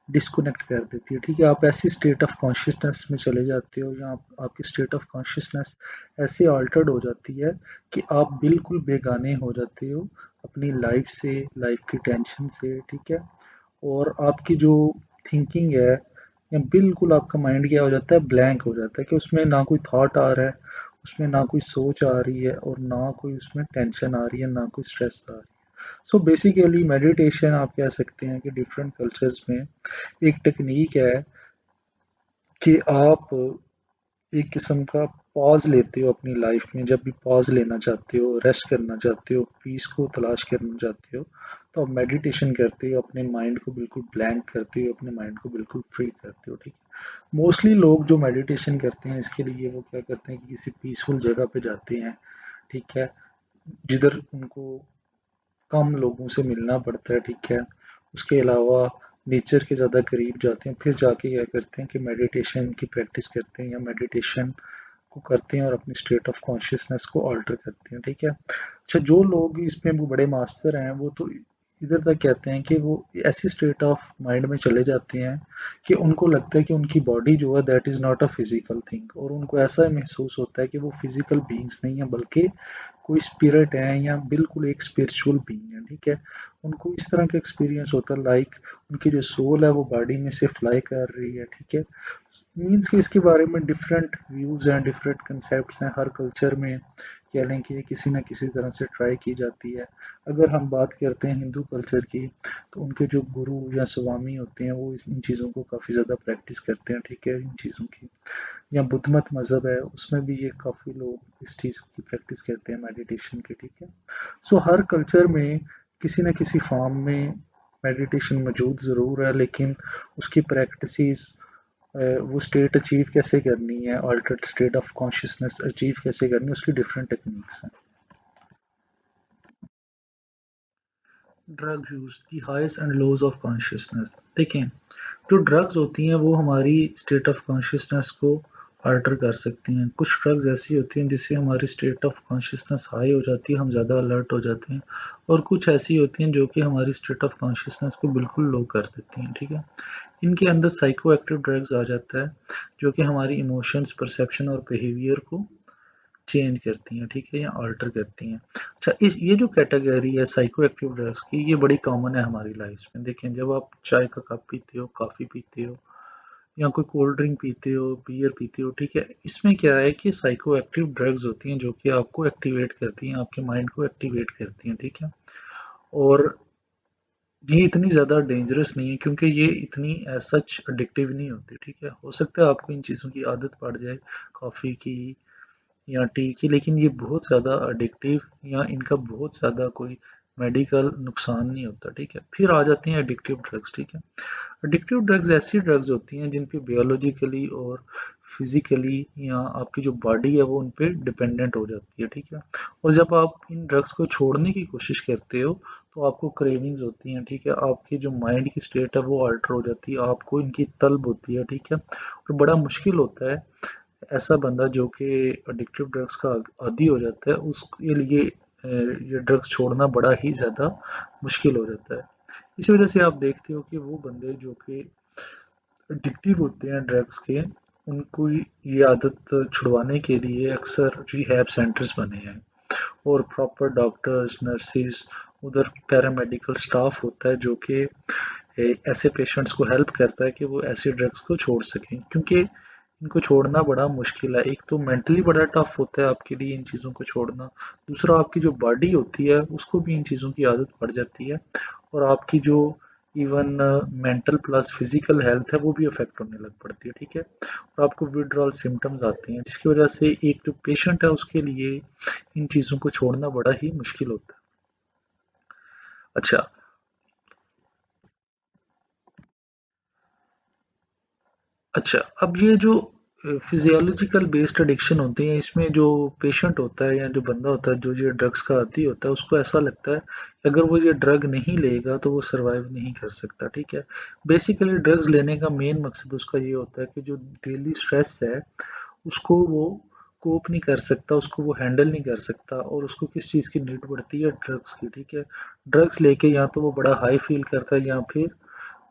डिस्कनेक्ट कर देती है, ठीक है। आप ऐसी स्टेट ऑफ कॉन्शियसनेस में चले जाते हो या आपकी स्टेट ऑफ कॉन्शियसनेस ऐसे अल्टर्ड हो जाती है कि आप बिल्कुल बेगाने हो जाते हो अपनी लाइफ से, लाइफ की टेंशन से, ठीक है। और आपकी जो थिंकिंग है या बिल्कुल आपका माइंड क्या हो जाता है, ब्लैंक हो जाता है कि उसमें ना कोई थॉट आ रहा है, उसमें ना कोई सोच आ रही है और ना कोई उसमें टेंशन आ रही है, ना कोई स्ट्रेस आ रही है। सो बेसिकली मेडिटेशन आप कह सकते हैं कि डिफरेंट कल्चर्स में एक टेक्निक है कि आप एक किस्म का पॉज लेते हो अपनी लाइफ में, जब भी पॉज लेना चाहते हो, रेस्ट करना चाहते हो, पीस को तलाश करना चाहते हो, तो आप मेडिटेशन करते हो, अपने माइंड को बिल्कुल ब्लैंक करते हो, अपने माइंड को बिल्कुल फ्री करते हो, ठीक है। मोस्टली लोग जो मेडिटेशन करते हैं इसके लिए वो क्या करते हैं कि किसी पीसफुल जगह पे जाते हैं, ठीक है, जिधर उनको कम लोगों से मिलना पड़ता है, ठीक है। उसके अलावा नेचर के ज़्यादा करीब जाते हैं, फिर जाके क्या करते हैं कि मेडिटेशन की प्रैक्टिस करते हैं या मेडिटेशन को करते हैं और अपनी स्टेट ऑफ कॉन्शियसनेस को ऑल्टर करते हैं, ठीक है। अच्छा, जो लोग इसमें वो बड़े मास्टर हैं वो तो इधर तक कहते हैं कि वो ऐसी स्टेट ऑफ माइंड में चले जाते हैं कि उनको लगता है कि उनकी बॉडी जो है that is not a physical thing, और उनको ऐसा महसूस होता है कि वो फिजिकल बीइंग्स नहीं है बल्कि कोई स्पिरिट है या बिल्कुल एक स्पिरिचुअल बीइंग है, ठीक है। उनको इस तरह का एक्सपीरियंस होता है लाइक उनकी जो सोल है वो बॉडी में से फ्लाई कर रही है, ठीक है। मीन्स कि इसके बारे में डिफरेंट व्यूज़ हैं, डिफरेंट कंसेप्ट्स हैं, हर कल्चर में कह लें कि किसी न किसी तरह से ट्राई की जाती है। अगर हम बात करते हैं हिंदू कल्चर की, तो उनके जो गुरु या स्वामी होते हैं वो इन चीज़ों को काफ़ी ज़्यादा प्रैक्टिस करते हैं, ठीक है, इन चीज़ों की। या बुद्ध मत मज़हब है उसमें भी ये काफ़ी लोग इस चीज़ की प्रैक्टिस करते हैं मेडिटेशन की, ठीक है। सो हर कल्चर में किसी न किसी फॉर्म में मेडिटेशन मौजूद ज़रूर है, लेकिन उसकी प्रैक्टिसेस, वो स्टेट अचीव कैसे करनी है, altered state of consciousness achieve कैसे करनी है, उसकी डिफरेंट टेक्निक्स हैं। Drug use the highs and lows of consciousness. देखें, जो ड्रग्स होती हैं वो हमारी स्टेट ऑफ कॉन्शियसनेस को अल्टर कर सकती हैं। कुछ ड्रग्स ऐसी होती हैं जिससे हमारी स्टेट ऑफ कॉन्शियसनेस हाई हो जाती है, हम ज़्यादा अलर्ट हो जाते हैं, और कुछ ऐसी होती हैं जो कि हमारी स्टेट ऑफ कॉन्शियसनेस को बिल्कुल लो कर देती हैं। ठीक है, इनके अंदर साइको एक्टिव ड्रग्स आ जाता है, जो कि हमारी इमोशंस, परसेप्शन और बिहेवियर को चेंज करती हैं, ठीक है, या अल्टर करती हैं। अच्छा, इस ये जो कैटेगरी है साइको एक्टिव ड्रग्स की, ये बड़ी कॉमन है हमारी लाइफ में। देखें, जब आप चाय का कप पीते हो, कॉफ़ी पीते हो, या कोई कोल्ड ड्रिंक पीते हो, बियर पीते हो, ठीक है, इसमें क्या है कि साइको एक्टिव ड्रग्स होती हैं जो कि आपको एक्टिवेट करती हैं, आपके माइंड को एक्टिवेट करती हैं, ठीक है। और ये इतनी ज़्यादा डेंजरस नहीं है क्योंकि ये इतनी एज सच एडिक्टिव नहीं होती, ठीक है। हो सकता है आपको इन चीज़ों की आदत पड़ जाए, कॉफ़ी की या टी की, लेकिन ये बहुत ज़्यादा एडिक्टिव या इनका बहुत ज़्यादा कोई मेडिकल नुकसान नहीं होता, ठीक है। फिर आ जाती हैं एडिक्टिव ड्रग्स, ठीक है। एडिक्टिव ड्रग्स ऐसी ड्रग्स होती हैं जिन पे बायोलॉजिकली और फिजिकली या आपकी जो बॉडी है वो उन पे डिपेंडेंट हो जाती है, ठीक है। और जब आप इन ड्रग्स को छोड़ने की कोशिश करते हो तो आपको क्रेविंग्स होती हैं, ठीक है, आपकी जो माइंड की स्टेट है वो अल्टर हो जाती है, आपको इनकी तलब होती है, ठीक है। और बड़ा मुश्किल होता है ऐसा बंदा जो कि एडिक्टिव ड्रग्स का आदी हो जाता है, उसके लिए ये ड्रग्स छोड़ना बड़ा ही ज़्यादा मुश्किल हो जाता है। इसी वजह से आप देखते हो कि वो बंदे जो कि एडिक्टिव होते हैं ड्रग्स के, उनको ये आदत छुड़वाने के लिए अक्सर रिहैब सेंटर्स बने हैं, और प्रॉपर डॉक्टर्स, नर्सेस, उधर पैरामेडिकल स्टाफ होता है जो कि ऐसे पेशेंट्स को हेल्प करता है कि वो ऐसे ड्रग्स को छोड़ सकें, क्योंकि इनको छोड़ना बड़ा मुश्किल है। एक तो मेंटली बड़ा टफ होता है आपके लिए इन चीज़ों को छोड़ना, दूसरा आपकी जो बॉडी होती है उसको भी इन चीज़ों की आदत पड़ जाती है, और आपकी जो even mental plus physical health है वो भी अफेक्ट होने लग पड़ती है, ठीक है। और आपको विड्रॉल सिम्टम्स आते हैं जिसकी वजह से एक जो पेशेंट है उसके लिए इन चीज़ों को छोड़ना बड़ा ही मुश्किल होता है। अच्छा। अच्छा, अब ये जो फिजियोलॉजिकल बेस्ड एडिक्शन होती है, इसमें जो पेशेंट होता है या जो बंदा होता है जो ये ड्रग्स का आदी होता है, उसको ऐसा लगता है कि अगर वो ये ड्रग नहीं लेगा तो वो सरवाइव नहीं कर सकता, ठीक है। बेसिकली ड्रग्स लेने का मेन मकसद उसका ये होता है कि जो डेली स्ट्रेस है उसको वो कोप नहीं कर सकता, उसको वो हैंडल नहीं कर सकता, और उसको किस चीज़ की नीड पड़ती है, ड्रग्स की, ठीक है। ड्रग्स लेके या तो वो बड़ा हाई फील करता है या फिर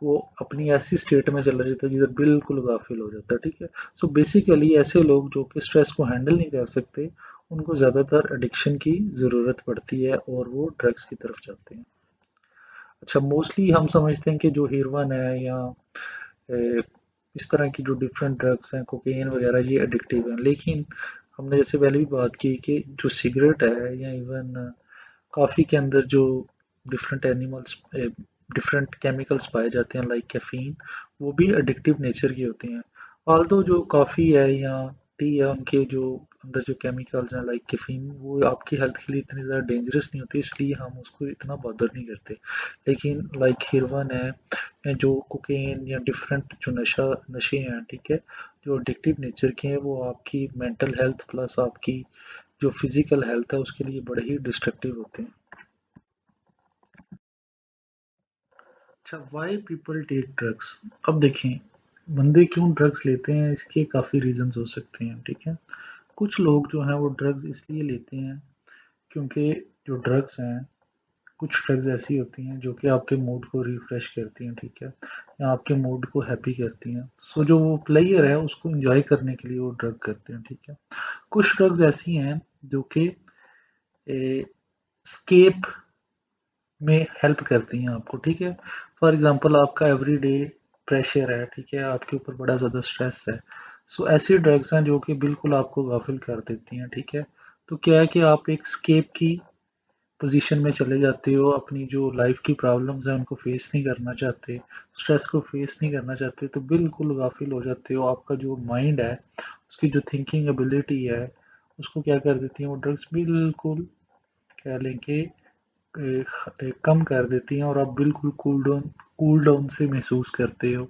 वो अपनी ऐसी स्टेट में चला जाता है जिधर बिल्कुल गाफिल हो जाता है, ठीक है। सो बेसिकली ऐसे लोग जो कि स्ट्रेस को हैंडल नहीं कर सकते, उनको ज़्यादातर एडिक्शन की ज़रूरत पड़ती है और वो ड्रग्स की तरफ जाते हैं। अच्छा, मोस्टली हम समझते हैं कि जो हीरोइन है या ए, इस तरह की जो डिफरेंट ड्रग्स हैं, कोकेन वगैरह, ये एडिक्टिव हैं, लेकिन हमने जैसे पहले भी बात की कि जो सिगरेट है या इवन कॉफ़ी के अंदर जो डिफरेंट एनिमल्स डिफरेंट केमिकल्स पाए जाते हैं लाइक कैफीन, वो भी एडिक्टिव नेचर की होती हैं। ऑल्दो जो कॉफ़ी है या टी है, उनके जो अंदर जो केमिकल्स हैं लाइक कैफीन, वो आपकी हेल्थ के लिए इतनी ज़्यादा डेंजरस नहीं होती, इसलिए हम उसको इतना बॉदर नहीं करते। लेकिन लाइक हिरवन है या जो कोकेन या डिफरेंट जो नशे हैं, ठीक है, जो एडिक्टिव नेचर के हैं, वो आपकी मेंटल हेल्थ प्लस आपकी जो फिजिकल हेल्थ है उसके लिए बड़े ही डिस्ट्रक्टिव होते हैं। अच्छा, वाई पीपल टेक ड्रग्स। अब देखें, बंदे क्यों ड्रग्स लेते हैं, इसके काफ़ी रीजंस हो सकते हैं, ठीक है। कुछ लोग जो हैं वो ड्रग्स इसलिए लेते हैं क्योंकि जो ड्रग्स हैं, कुछ ड्रग्स ऐसी होती हैं जो कि आपके मूड को रिफ्रेश करती हैं, ठीक है, या आपके मूड को हैप्पी करती हैं। सो जो वो प्लेयर है उसको एंजॉय करने के लिए वो ड्रग करते हैं, ठीक है। कुछ ड्रग्स ऐसी हैं जो कि स्केप में हेल्प करती हैं आपको, ठीक है। फॉर एग्जांपल आपका एवरीडे प्रेशर है, ठीक है, आपके ऊपर बड़ा ज़्यादा स्ट्रेस है, सो ऐसी ड्रग्स हैं जो कि बिल्कुल आपको गाफिल कर देती हैं, ठीक है। तो क्या है कि आप एक स्केप की पोजीशन में चले जाते हो, अपनी जो लाइफ की प्रॉब्लम्स हैं उनको फेस नहीं करना चाहते, स्ट्रेस को फेस नहीं करना चाहते, तो बिल्कुल गाफिल हो जाते हो। आपका जो माइंड है, उसकी जो थिंकिंग एबिलिटी है, उसको क्या कर देती है वो ड्रग्स, बिल्कुल कह लें कि कम कर देती हैं और आप बिल्कुल कूल डाउन से महसूस करते हो,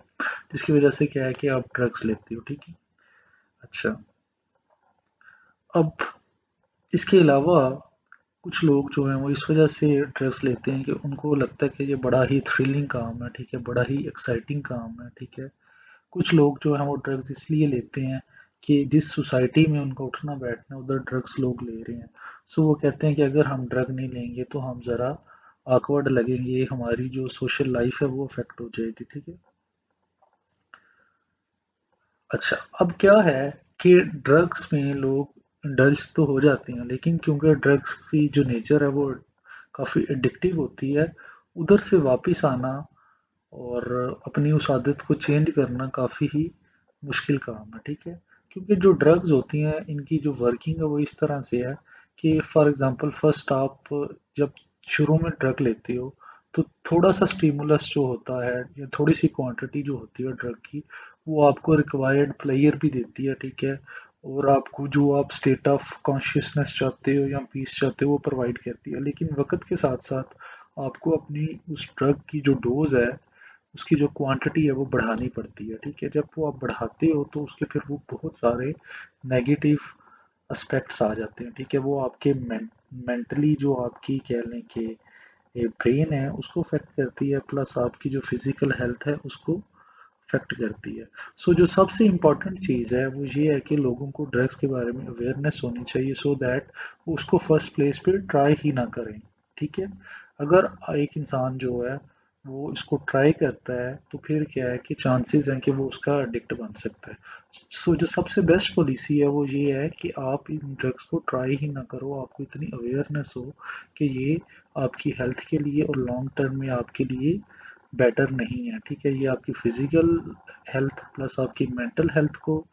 जिसकी वजह से क्या है कि आप ड्रग्स लेते हो, ठीक है। अच्छा, अब इसके अलावा कुछ लोग जो हैं वो इस वजह से ड्रग्स लेते हैं कि उनको लगता है कि ये बड़ा ही थ्रिलिंग काम है, ठीक है, बड़ा ही एक्साइटिंग काम है, ठीक है। कुछ लोग जो हैं वो ड्रग्स इसलिए लेते हैं कि जिस सोसाइटी में उनका उठना बैठना उधर ड्रग्स लोग ले रहे हैं, सो वो कहते हैं कि अगर हम ड्रग नहीं लेंगे तो हम ज़रा awkward लगेंगे, हमारी जो सोशल लाइफ है वो अफेक्ट हो जाएगी, ठीक है। अच्छा, अब क्या है कि ड्रग्स में लोग इंडल्ज तो हो जाते हैं, लेकिन क्योंकि ड्रग्स की जो नेचर है वो काफ़ी एडिक्टिव होती है, उधर से वापस आना और अपनी उस आदत को चेंज करना काफ़ी ही मुश्किल काम है, ठीक है। क्योंकि जो ड्रग्स होती हैं इनकी जो वर्किंग है वो इस तरह से है कि फॉर एग्जांपल फर्स्ट आप जब शुरू में ड्रग लेते हो तो थोड़ा सा स्टिमुलस जो होता है या थोड़ी सी क्वांटिटी जो होती है ड्रग की वो आपको रिक्वायर्ड प्लेयर भी देती है, ठीक है। और आपको जो आप स्टेट ऑफ कॉन्शियसनेस चाहते हो या पीस चाहते हो वो प्रोवाइड करती है, लेकिन वक्त के साथ साथ आपको अपनी उस ड्रग की जो डोज है उसकी जो क्वांटिटी है वो बढ़ानी पड़ती है, ठीक है। जब वो आप बढ़ाते हो तो उसके फिर वो बहुत सारे नेगेटिव एस्पेक्ट्स आ जाते हैं, ठीक है। वो आपके मेंटली जो आपकी कह लें कि ब्रेन है उसको अफेक्ट करती है, प्लस आपकी जो फिजिकल हेल्थ है उसको अफेक्ट करती है। सो जो सबसे इम्पोर्टेंट चीज़ है वो ये है कि लोगों को ड्रग्स के बारे में अवेयरनेस होनी चाहिए सो दैट वो उसको फर्स्ट प्लेस पे ट्राई ही ना करें, ठीक है। अगर एक इंसान जो है वो इसको ट्राई करता है तो फिर क्या है कि चांसेस हैं कि वो उसका एडिक्ट बन सकता है। सो जो सबसे बेस्ट पॉलिसी है वो ये है कि आप इन ड्रग्स को ट्राई ही ना करो, आपको इतनी अवेयरनेस हो कि ये आपकी हेल्थ के लिए और लॉन्ग टर्म में आपके लिए बेटर नहीं है, ठीक है। ये आपकी फिजिकल हेल्थ प्लस आपकी मेंटल हेल्थ को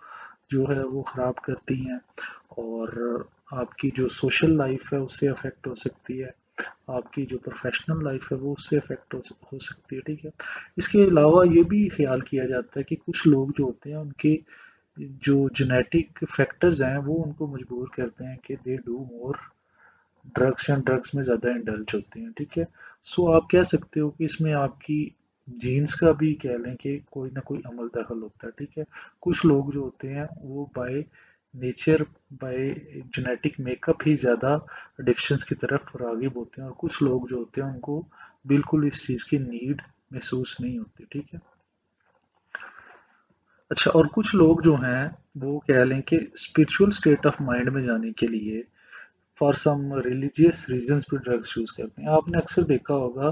जो है वो ख़राब करती हैं और आपकी जो सोशल लाइफ है उससे अफेक्ट हो सकती है, आपकी जो प्रोफेशनल लाइफ है वो उससे अफेक्ट हो सकती है, ठीक है। इसके अलावा ये भी ख्याल किया जाता है कि कुछ लोग जो होते हैं उनके जो जेनेटिक फैक्टर्स हैं वो उनको मजबूर करते हैं कि दे डू मोर ड्रग्स या ड्रग्स में ज़्यादा इंडल्ज होते हैं, ठीक है। सो आप कह सकते हो कि इसमें आपकी जीन्स का भी कह लें कि कोई ना कोई अमल दखल होता है, ठीक है। कुछ लोग जो होते हैं वो by nature by genetic makeup ही ज़्यादा एडिक्शंस की तरफ राग़िब होते हैं और कुछ लोग जो होते हैं उनको बिल्कुल इस चीज़ की नीड महसूस नहीं होती, ठीक है। अच्छा, और कुछ लोग जो हैं वो कह लें कि स्पिरिचुअल स्टेट ऑफ माइंड में जाने के लिए फॉर सम रिलीजियस रीजंस भी ड्रग्स यूज़ करते हैं। आपने अक्सर देखा होगा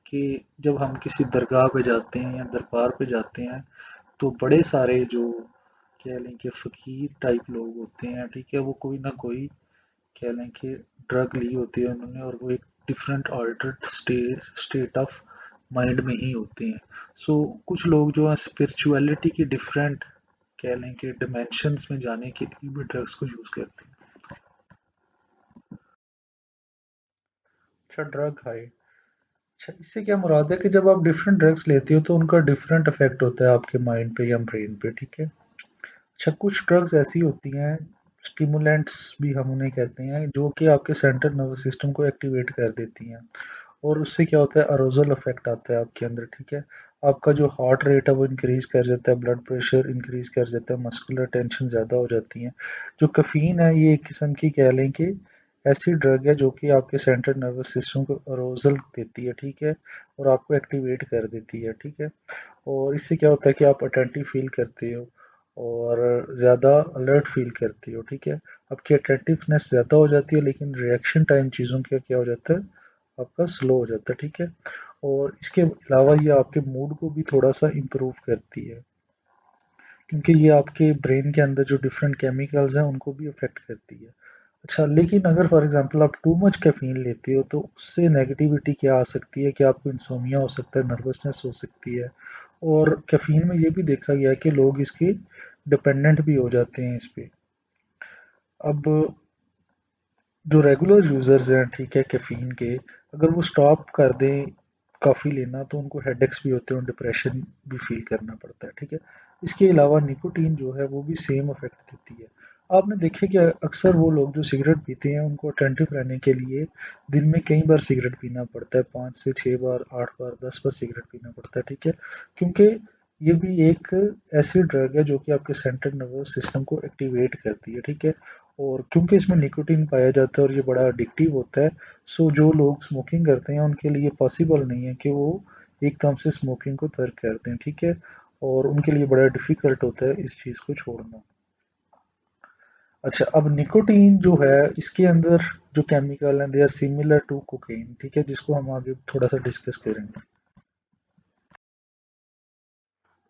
कि जब हम किसी दरगाह पे जाते हैं या दरबार पे जाते हैं तो बड़े सारे जो कह लें कि फ़कीर टाइप लोग होते हैं, ठीक है, वो कोई ना कोई कह लें कि ड्रग ली होती है उन्होंने और वो एक different altered state of mind में ही होते हैं। सो कुछ लोग जो है स्पिरिचुअलिटी की डिफरेंट कह लें कि डिमेंशंस में जाने के लिए भी ड्रग्स को यूज़ करते हैं। अच्छा, ड्रग हाई। अच्छा, इससे क्या मुराद है कि जब आप डिफरेंट ड्रग्स लेते हो तो उनका डिफरेंट इफेक्ट होता है आपके माइंड पे या ब्रेन पे, ठीक है। अच्छा, कुछ ड्रग्स ऐसी होती हैं, स्टिमुलेंट्स भी हम उन्हें कहते हैं, जो कि आपके सेंट्रल नर्वस सिस्टम को एक्टिवेट कर देती हैं और उससे क्या होता है अरोजल इफेक्ट आता है आपके अंदर, ठीक है। आपका जो हार्ट रेट है वो इंक्रीज कर जाता है, ब्लड प्रेशर इंक्रीज कर जाता है, मस्कुलर टेंशन ज़्यादा हो जाती है। जो कैफीन है ये एक किस्म की कह लें कि ऐसी ड्रग है जो कि आपके सेंट्रल नर्वस सिस्टम को अरोजल देती है, ठीक है, और आपको एक्टिवेट कर देती है, ठीक है। और इससे क्या होता है कि आप अटेंटिव फील करते हो और ज़्यादा अलर्ट फील करते हो, ठीक है। आपकी अटेंटिवनेस ज़्यादा हो जाती है लेकिन रिएक्शन टाइम चीज़ों का क्या हो जाता है आपका स्लो हो जाता है, ठीक है। और इसके अलावा ये आपके मूड को भी थोड़ा सा इम्प्रूव करती है क्योंकि ये आपके ब्रेन के अंदर जो डिफरेंट केमिकल्स हैं उनको भी अफेक्ट करती है। अच्छा, लेकिन अगर फॉर एग्जांपल आप टू मच कैफीन लेते हो तो उससे नेगेटिविटी क्या आ सकती है कि आपको इंसोमिया हो सकता है, नर्वसनेस हो सकती है। और कैफीन में ये भी देखा गया है कि लोग इसके डिपेंडेंट भी हो जाते हैं इस पे। अब जो रेगुलर यूज़र्स हैं, ठीक है, कैफ़ीन के, अगर वो स्टॉप कर दें काफ़ी लेना तो उनको हेडेक्स भी होते हैं और डिप्रेशन भी फ़ील करना पड़ता है, ठीक है। इसके अलावा निकोटीन जो है वो भी सेम इफ़ेक्ट देती है। आपने देखिए कि अक्सर वो लोग जो सिगरेट पीते हैं उनको अटेंटिव रहने के लिए दिन में कई बार सिगरेट पीना पड़ता है, 5 से 6 बार, 8 बार, 10 बार सिगरेट पीना पड़ता है, ठीक है। क्योंकि ये भी एक ऐसी ड्रग है जो कि आपके सेंट्रल नर्वस सिस्टम को एक्टिवेट करती है, ठीक है। और क्योंकि इसमें निकोटीन पाया जाता है और ये बड़ा अडिक्टिव होता है, सो जो लोग स्मोकिंग करते हैं उनके लिए पॉसिबल नहीं है कि वो एकदम से स्मोकिंग को तर्क कर दें, ठीक है। और उनके लिए बड़ा डिफिकल्ट होता है इस चीज़ को छोड़ना। अच्छा, अब निकोटीन जो है इसके अंदर जो केमिकल हैं they are similar to cocaine, ठीक है, जिसको हम आगे थोड़ा सा डिस्कस करेंगे।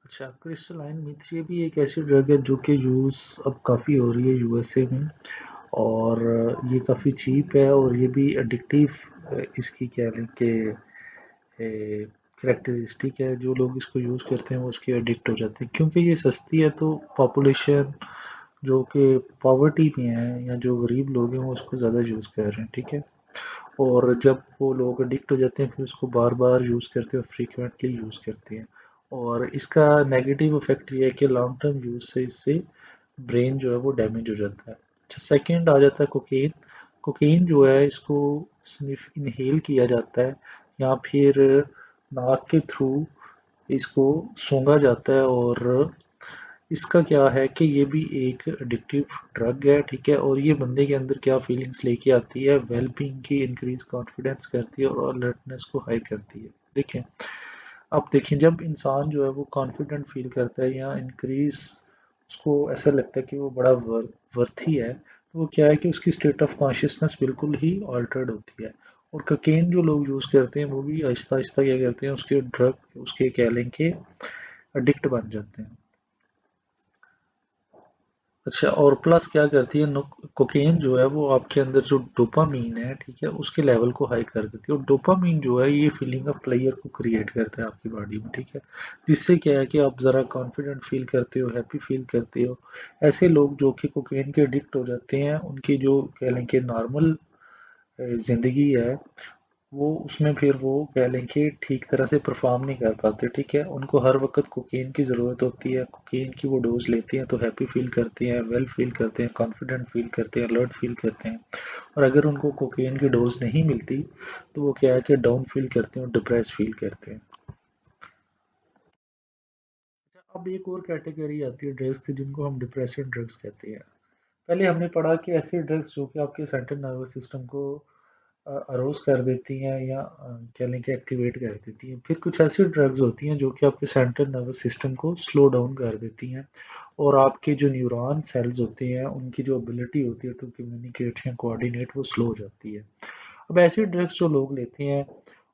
अच्छा, क्रिस्टलाइन मिथ ये भी एक ऐसी ड्रग है जो कि यूज़ अब काफ़ी हो रही है यूएसए में। और ये काफ़ी चीप है और ये भी एडिक्टिव इसकी कह लें कि करेक्टरिस्टिक है। जो लोग इसको यूज़ करते हैं वो उसके एडिक्ट हो जाते हैं, क्योंकि ये सस्ती है तो पॉपुलेशन जो कि पॉवर्टी में है या जो गरीब लोग हैं वो उसको ज़्यादा यूज़ कर रहे हैं, ठीक है। और जब वो लोग एडिक्ट हो जाते हैं फिर उसको बार बार यूज़ करते हैं और फ्रीक्वेंटली यूज़ करते हैं। और इसका नेगेटिव इफेक्ट ये है कि लॉन्ग टर्म यूज़ से इससे ब्रेन जो है वो डैमेज हो जाता है। अच्छा, सेकंड आ जाता है कोकेन। कोकेन जो है इसको स्निफ इनहेल किया जाता है या फिर नाक के थ्रू इसको सूंघा जाता है। और इसका क्या है कि ये भी एक एडिक्टिव ड्रग है, ठीक है। और ये बंदे के अंदर क्या फीलिंग्स लेके आती है, वेल बीइंग की इंक्रीज कॉन्फिडेंस करती है और अलर्टनेस को हाई करती है। देखें, अब देखें जब इंसान जो है वो कॉन्फिडेंट फील करता है या इंक्रीज उसको ऐसा लगता है कि वो बड़ा वर्थी है, तो वो क्या है कि उसकी स्टेट ऑफ कॉन्शियसनेस बिल्कुल ही ऑल्टर्ड होती है। और कोकेन जो लोग यूज़ करते हैं वो भी आहिस्ता आहिस्ता क्या करते हैं, उसके ड्रग उसके कह लें कि एडिक्ट बन जाते हैं। अच्छा, और प्लस क्या करती है कोकेन जो है वो आपके अंदर जो डोपामीन है, ठीक है, उसके लेवल को हाई कर देती है। और डोपामीन जो है ये फीलिंग ऑफ प्लेयर को क्रिएट करता है आपकी बॉडी में, ठीक है। जिससे क्या है कि आप ज़रा कॉन्फिडेंट फील करते हो, हैप्पी फील करते हो। ऐसे लोग जो कि कोकेन के एडिक्ट हो जाते हैं उनकी जो कह लें कि नॉर्मल ज़िंदगी है वो उसमें फिर वो कह लें कि ठीक तरह से परफॉर्म नहीं कर पाते, ठीक है। उनको हर वक्त कोकेन की ज़रूरत होती है, कोकेन की वो डोज लेते हैं तो हैप्पी फील करते हैं, वेल फील करते हैं, कॉन्फिडेंट फील करते हैं, अलर्ट फील करते हैं। और अगर उनको कोकेन की डोज नहीं मिलती तो वो क्या है कि डाउन फील करते हैं और डिप्रेस फील करते हैं। अच्छा, अब एक और कैटेगरी आती है ड्रग्स की जिनको हम डिप्रेशन ड्रग्स कहते हैं। पहले हमने पढ़ा कि ऐसी ड्रग्स जो कि आपके सेंट्रल नर्वस सिस्टम को अरोज़ कर देती हैं या कह लें कि एक्टिवेट कर देती हैं। फिर कुछ ऐसी ड्रग्स होती हैं जो कि आपके सेंट्रल नर्वस सिस्टम को स्लो डाउन कर देती हैं और आपके जो न्यूरॉन सेल्स होते हैं उनकी जो एबिलिटी होती है टू कम्युनिकेट या कोऑर्डिनेट वो स्लो हो जाती है। अब ऐसी ड्रग्स जो लोग लेते हैं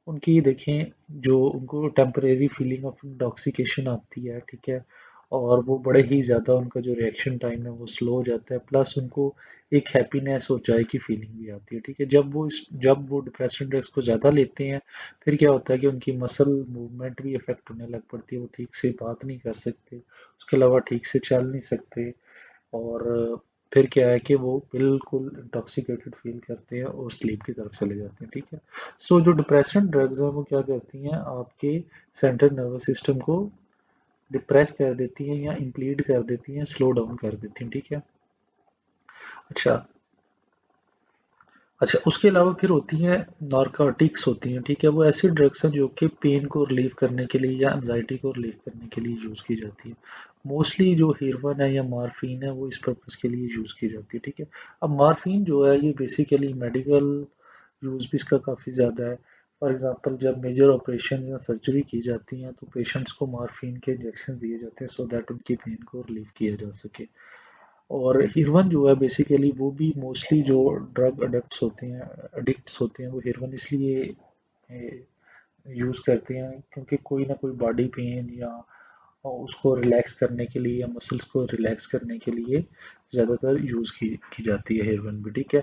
उनकी देखें जो उनको टेम्परेरी फीलिंग ऑफ इंटॉक्सिकेशन आती है, ठीक है। और वो बड़े ही ज़्यादा उनका जो रिएक्शन टाइम है वो स्लो हो जाता है, प्लस उनको एक हैप्पीनेस और जॉय की फीलिंग भी आती है, ठीक है। जब वो डिप्रेशन ड्रग्स को ज़्यादा लेते हैं फिर क्या होता है कि उनकी मसल मूवमेंट भी इफेक्ट होने लग पड़ती है, वो ठीक से बात नहीं कर सकते, उसके अलावा ठीक से चल नहीं सकते। और फिर क्या है कि वो बिल्कुल इंटॉक्सिकेटेड फील करते हैं और स्लीप की तरफ चले जाते हैं, ठीक है। सो जो डिप्रेशन ड्रग्स हैं वो क्या करती हैं, आपके सेंट्रल नर्वस सिस्टम को डिप्रेस कर देती हैं या इम्प्लीड कर देती हैं, स्लो डाउन कर देती हैं, ठीक है। अच्छा, अच्छा, उसके अलावा फिर होती हैं नारकोटिक्स होती हैं, ठीक है। वो ऐसी ड्रग्स हैं जो कि पेन को रिलीव करने के लिए या एंजाइटी को रिलीव करने के लिए यूज़ की जाती है। मोस्टली जो हेरोइन है या मॉर्फिन है वो इस पर्पज़ के लिए यूज़ की जाती है, ठीक है। अब मॉर्फिन जो है ये बेसिकली मेडिकल यूज़ भी इसका काफ़ी ज़्यादा है। फॉर एग्ज़ाम्पल जब मेजर ऑपरेशन या सर्जरी की जाती हैं तो पेशेंट्स को मॉर्फिन के इंजेक्शन दिए जाते हैं सो दैट उनकी पेन को रिलीव किया जा सके। और हेरोइन जो है बेसिकली वो भी मोस्टली जो ड्रग एडिक्ट्स होते हैं वो हेरोइन इसलिए यूज़ करते हैं क्योंकि कोई ना कोई बॉडी पेन या उसको रिलैक्स करने के लिए या मसल्स को रिलैक्स करने के लिए ज़्यादातर यूज़ की जाती है हेरोइन भी, ठीक है।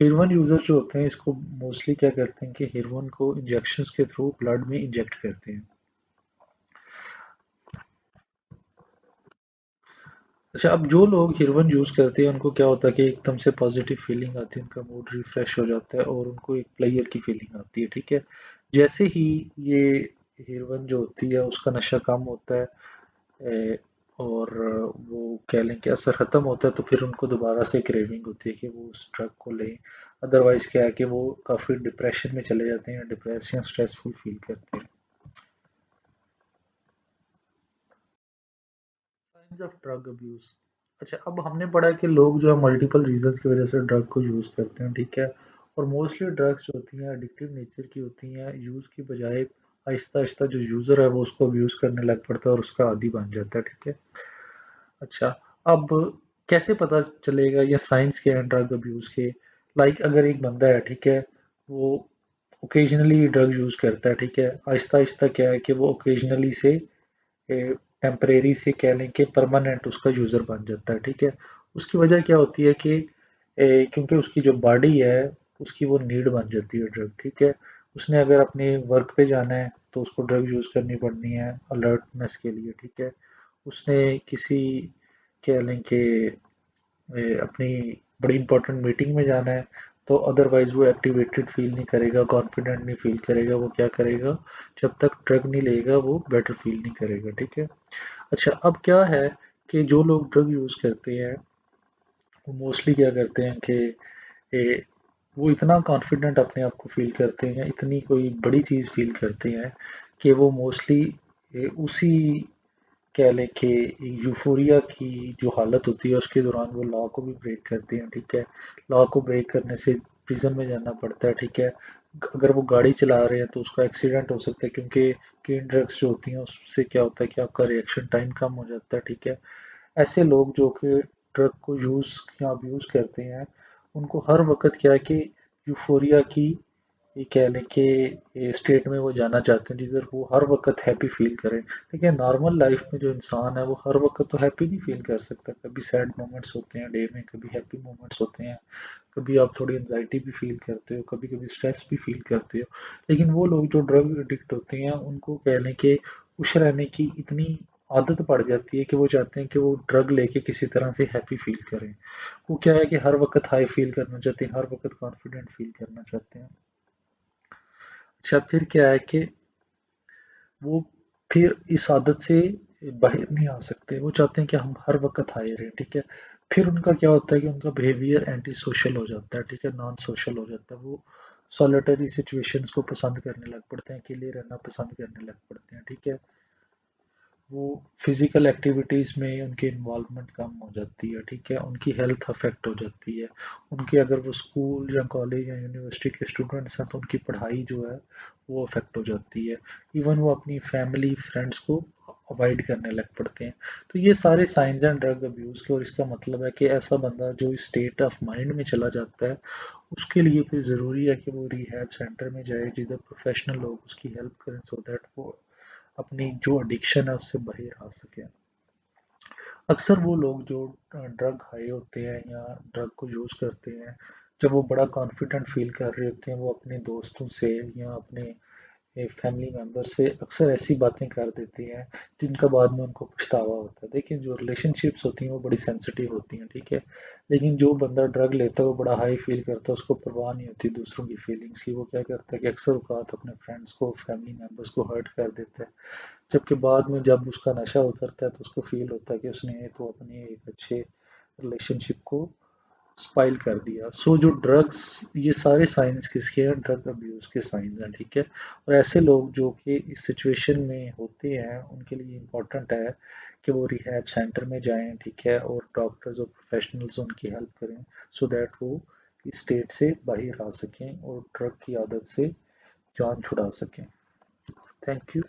हेरोइन यूज़र जो होते हैं इसको मोस्टली क्या करते हैं कि हेरोइन को इंजेक्शंस के थ्रू ब्लड में इंजेक्ट करते हैं। अच्छा, अब जो लोग हेरोइन यूज़ करते हैं उनको क्या होता है कि एकदम से पॉजिटिव फीलिंग आती है, उनका मूड रिफ्रेश हो जाता है और उनको एक प्लेयर की फीलिंग आती है, ठीक है। जैसे ही ये हेरोइन जो होती है उसका नशा कम होता है, और वो कह लें कि असर ख़त्म होता है तो फिर उनको दोबारा से क्रेविंग होती है कि वो उस ड्रग को लें। अदरवाइज़ क्या है कि वो काफ़ी डिप्रेशन में चले जाते हैं, डिप्रेस या स्ट्रेसफुल फील करते हैं। Science of drug abuse. अच्छा, अब हमने पढ़ा कि लोग जो है मल्टीपल रीजंस की वजह से ड्रग को यूज़ करते हैं, ठीक है। और मोस्टली ड्रग्स जो होती हैं एडिक्टिव नेचर की होती हैं, यूज़ की बजाय आहिस्ता आहिस्ता जो यूज़र है वो उसको अब्यूज़ करने लग पड़ता है और उसका आदी बन जाता है, ठीक है। अच्छा, अब कैसे पता चलेगा या साइंस क्या है ड्रग अब्यूज़ के? लाइक अगर एक बंदा है, ठीक है, वो ओकेजनली ड्रग यूज़ करता है, ठीक है, आहिस्ता आहिस्ता क्या है कि वो ओकेजनली से टेम्परेरी से कह लें कि परमानेंट उसका यूज़र बन जाता है, ठीक है। उसकी वजह क्या होती है कि क्योंकि उसकी जो बॉडी है उसकी वो नीड बन जाती है ड्रग, ठीक है। उसने अगर अपने वर्क पे जाना है तो उसको ड्रग यूज़ करनी पड़नी है अलर्टनेस के लिए, ठीक है। उसने किसी कह लें कि अपनी बड़ी इंपॉर्टेंट मीटिंग में जाना है तो अदरवाइज वो एक्टिवेटेड फील नहीं करेगा, कॉन्फिडेंट नहीं फील करेगा। वो क्या करेगा, जब तक ड्रग नहीं लेगा वो बेटर फील नहीं करेगा, ठीक है। अच्छा, अब क्या है कि जो लोग ड्रग यूज़ करते हैं वो मोस्टली क्या करते हैं कि ए, वो इतना कॉन्फिडेंट अपने आप को फील करते हैं, इतनी कोई बड़ी चीज़ फील करते हैं कि वो मोस्टली उसी कह लें कि यूफ़ोरिया की जो हालत होती है उसके दौरान वो लॉ को भी ब्रेक करते हैं, ठीक है। लॉ को ब्रेक करने से प्रिज़न में जाना पड़ता है, ठीक है। अगर वो गाड़ी चला रहे हैं तो उसका एक्सीडेंट हो सकता है क्योंकि केन ड्रग्स जो होती हैं उससे क्या होता है कि आपका रिएक्शन टाइम कम हो जाता है, ठीक है। ऐसे लोग जो कि ड्रग को यूज़ या अब्यूज़ करते हैं, उनको हर वक़्त क्या है कि यूफ़ोरिया की ये कह लें कि ये स्टेट में वो जाना चाहते हैं जिधर वो हर वक़्त हैप्पी फ़ील करें। देखिए नॉर्मल लाइफ़ में जो इंसान है वो हर वक़्त तो हैप्पी नहीं फ़ील कर सकता। कभी सैड मोमेंट्स होते हैं डे में, कभी हैप्पी मोमेंट्स होते हैं, कभी आप थोड़ी एंग्ज़ायटी भी फ़ील करते हो, कभी-कभी स्ट्रेस भी फ़ील करते हो। लेकिन वो लोग जो ड्रग एडिक्ट होते हैं उनको कह लें कि खुश रहने की इतनी आदत पड़ जाती है कि वो चाहते हैं कि वो ड्रग लेके किसी तरह से हैप्पी फ़ील करें। वो क्या है कि हर वक़्त हाई फ़ील करना चाहते हैं, हर वक़्त कॉन्फिडेंट फ़ील करना चाहते हैं। अच्छा, फिर क्या है कि वो फिर इस आदत से बाहर नहीं आ सकते। वो चाहते हैं कि हम हर वक़्त हाई रहें, ठीक है। फिर उनका क्या होता है कि उनका बिहेवियर एंटी सोशल हो जाता है, ठीक है, नॉन सोशल हो जाता है। वो सॉलिटरी सिचुएशंस को पसंद करने लग पड़ते हैं, अकेले रहना पसंद करने लग पड़ते हैं, ठीक है। वो फिजिकल एक्टिविटीज़ में उनकी इन्वॉल्वमेंट कम हो जाती है, ठीक है, उनकी हेल्थ अफेक्ट हो जाती है। उनकी अगर वो स्कूल या कॉलेज या यूनिवर्सिटी के स्टूडेंट्स हैं तो उनकी पढ़ाई जो है वो अफेक्ट हो जाती है। इवन वो अपनी फैमिली फ्रेंड्स को अवॉइड करने लग पड़ते हैं। तो ये सारे साइंस एंड ड्रग अब्यूज़ के, और इसका मतलब है कि ऐसा बंदा जो इस स्टेट ऑफ माइंड में चला जाता है उसके लिए फिर ज़रूरी है कि वो रिहैब सेंटर में जाए जिधर प्रोफेशनल लोग उसकी हेल्प करें सो दैट वो अपनी जो एडिक्शन है उससे बाहर आ सके। अक्सर वो लोग जो ड्रग हाई होते हैं या ड्रग को यूज़ करते हैं, जब वो बड़ा कॉन्फिडेंट फील कर रहे होते हैं, वो अपने दोस्तों से या अपने एक फैमिली मेंबर से अक्सर ऐसी बातें कर देते हैं जिनका बाद में उनको पछतावा होता है। देखिए जो रिलेशनशिप्स होती हैं वो बड़ी सेंसिटिव होती हैं, ठीक है। लेकिन जो बंदा ड्रग लेता है वो बड़ा हाई फील करता है, उसको परवाह नहीं होती दूसरों की फीलिंग्स की। वो क्या करता है कि अक्सर औकात अपने फ्रेंड्स को, फैमिली मेंबर्स को हर्ट कर देता है। जबकि बाद में जब उसका नशा उतरता है तो उसको फील होता है कि उसने तो अपने एक अच्छे रिलेशनशिप को स्पाइल कर दिया। सो जो ड्रग्स, ये सारे साइंस किसके हैं, ड्रग अब्यूज़ के साइंस हैं, ठीक है। और ऐसे लोग जो कि इस सिचुएशन में होते हैं उनके लिए इम्पोर्टेंट है कि वो रिहैब सेंटर में जाएं, ठीक है, और डॉक्टर्स और प्रोफेशनल्स उनकी हेल्प करें सो दैट वो इस स्टेट से बाहर आ सकें और ड्रग की आदत से जान छुड़ा सकें। Thank you.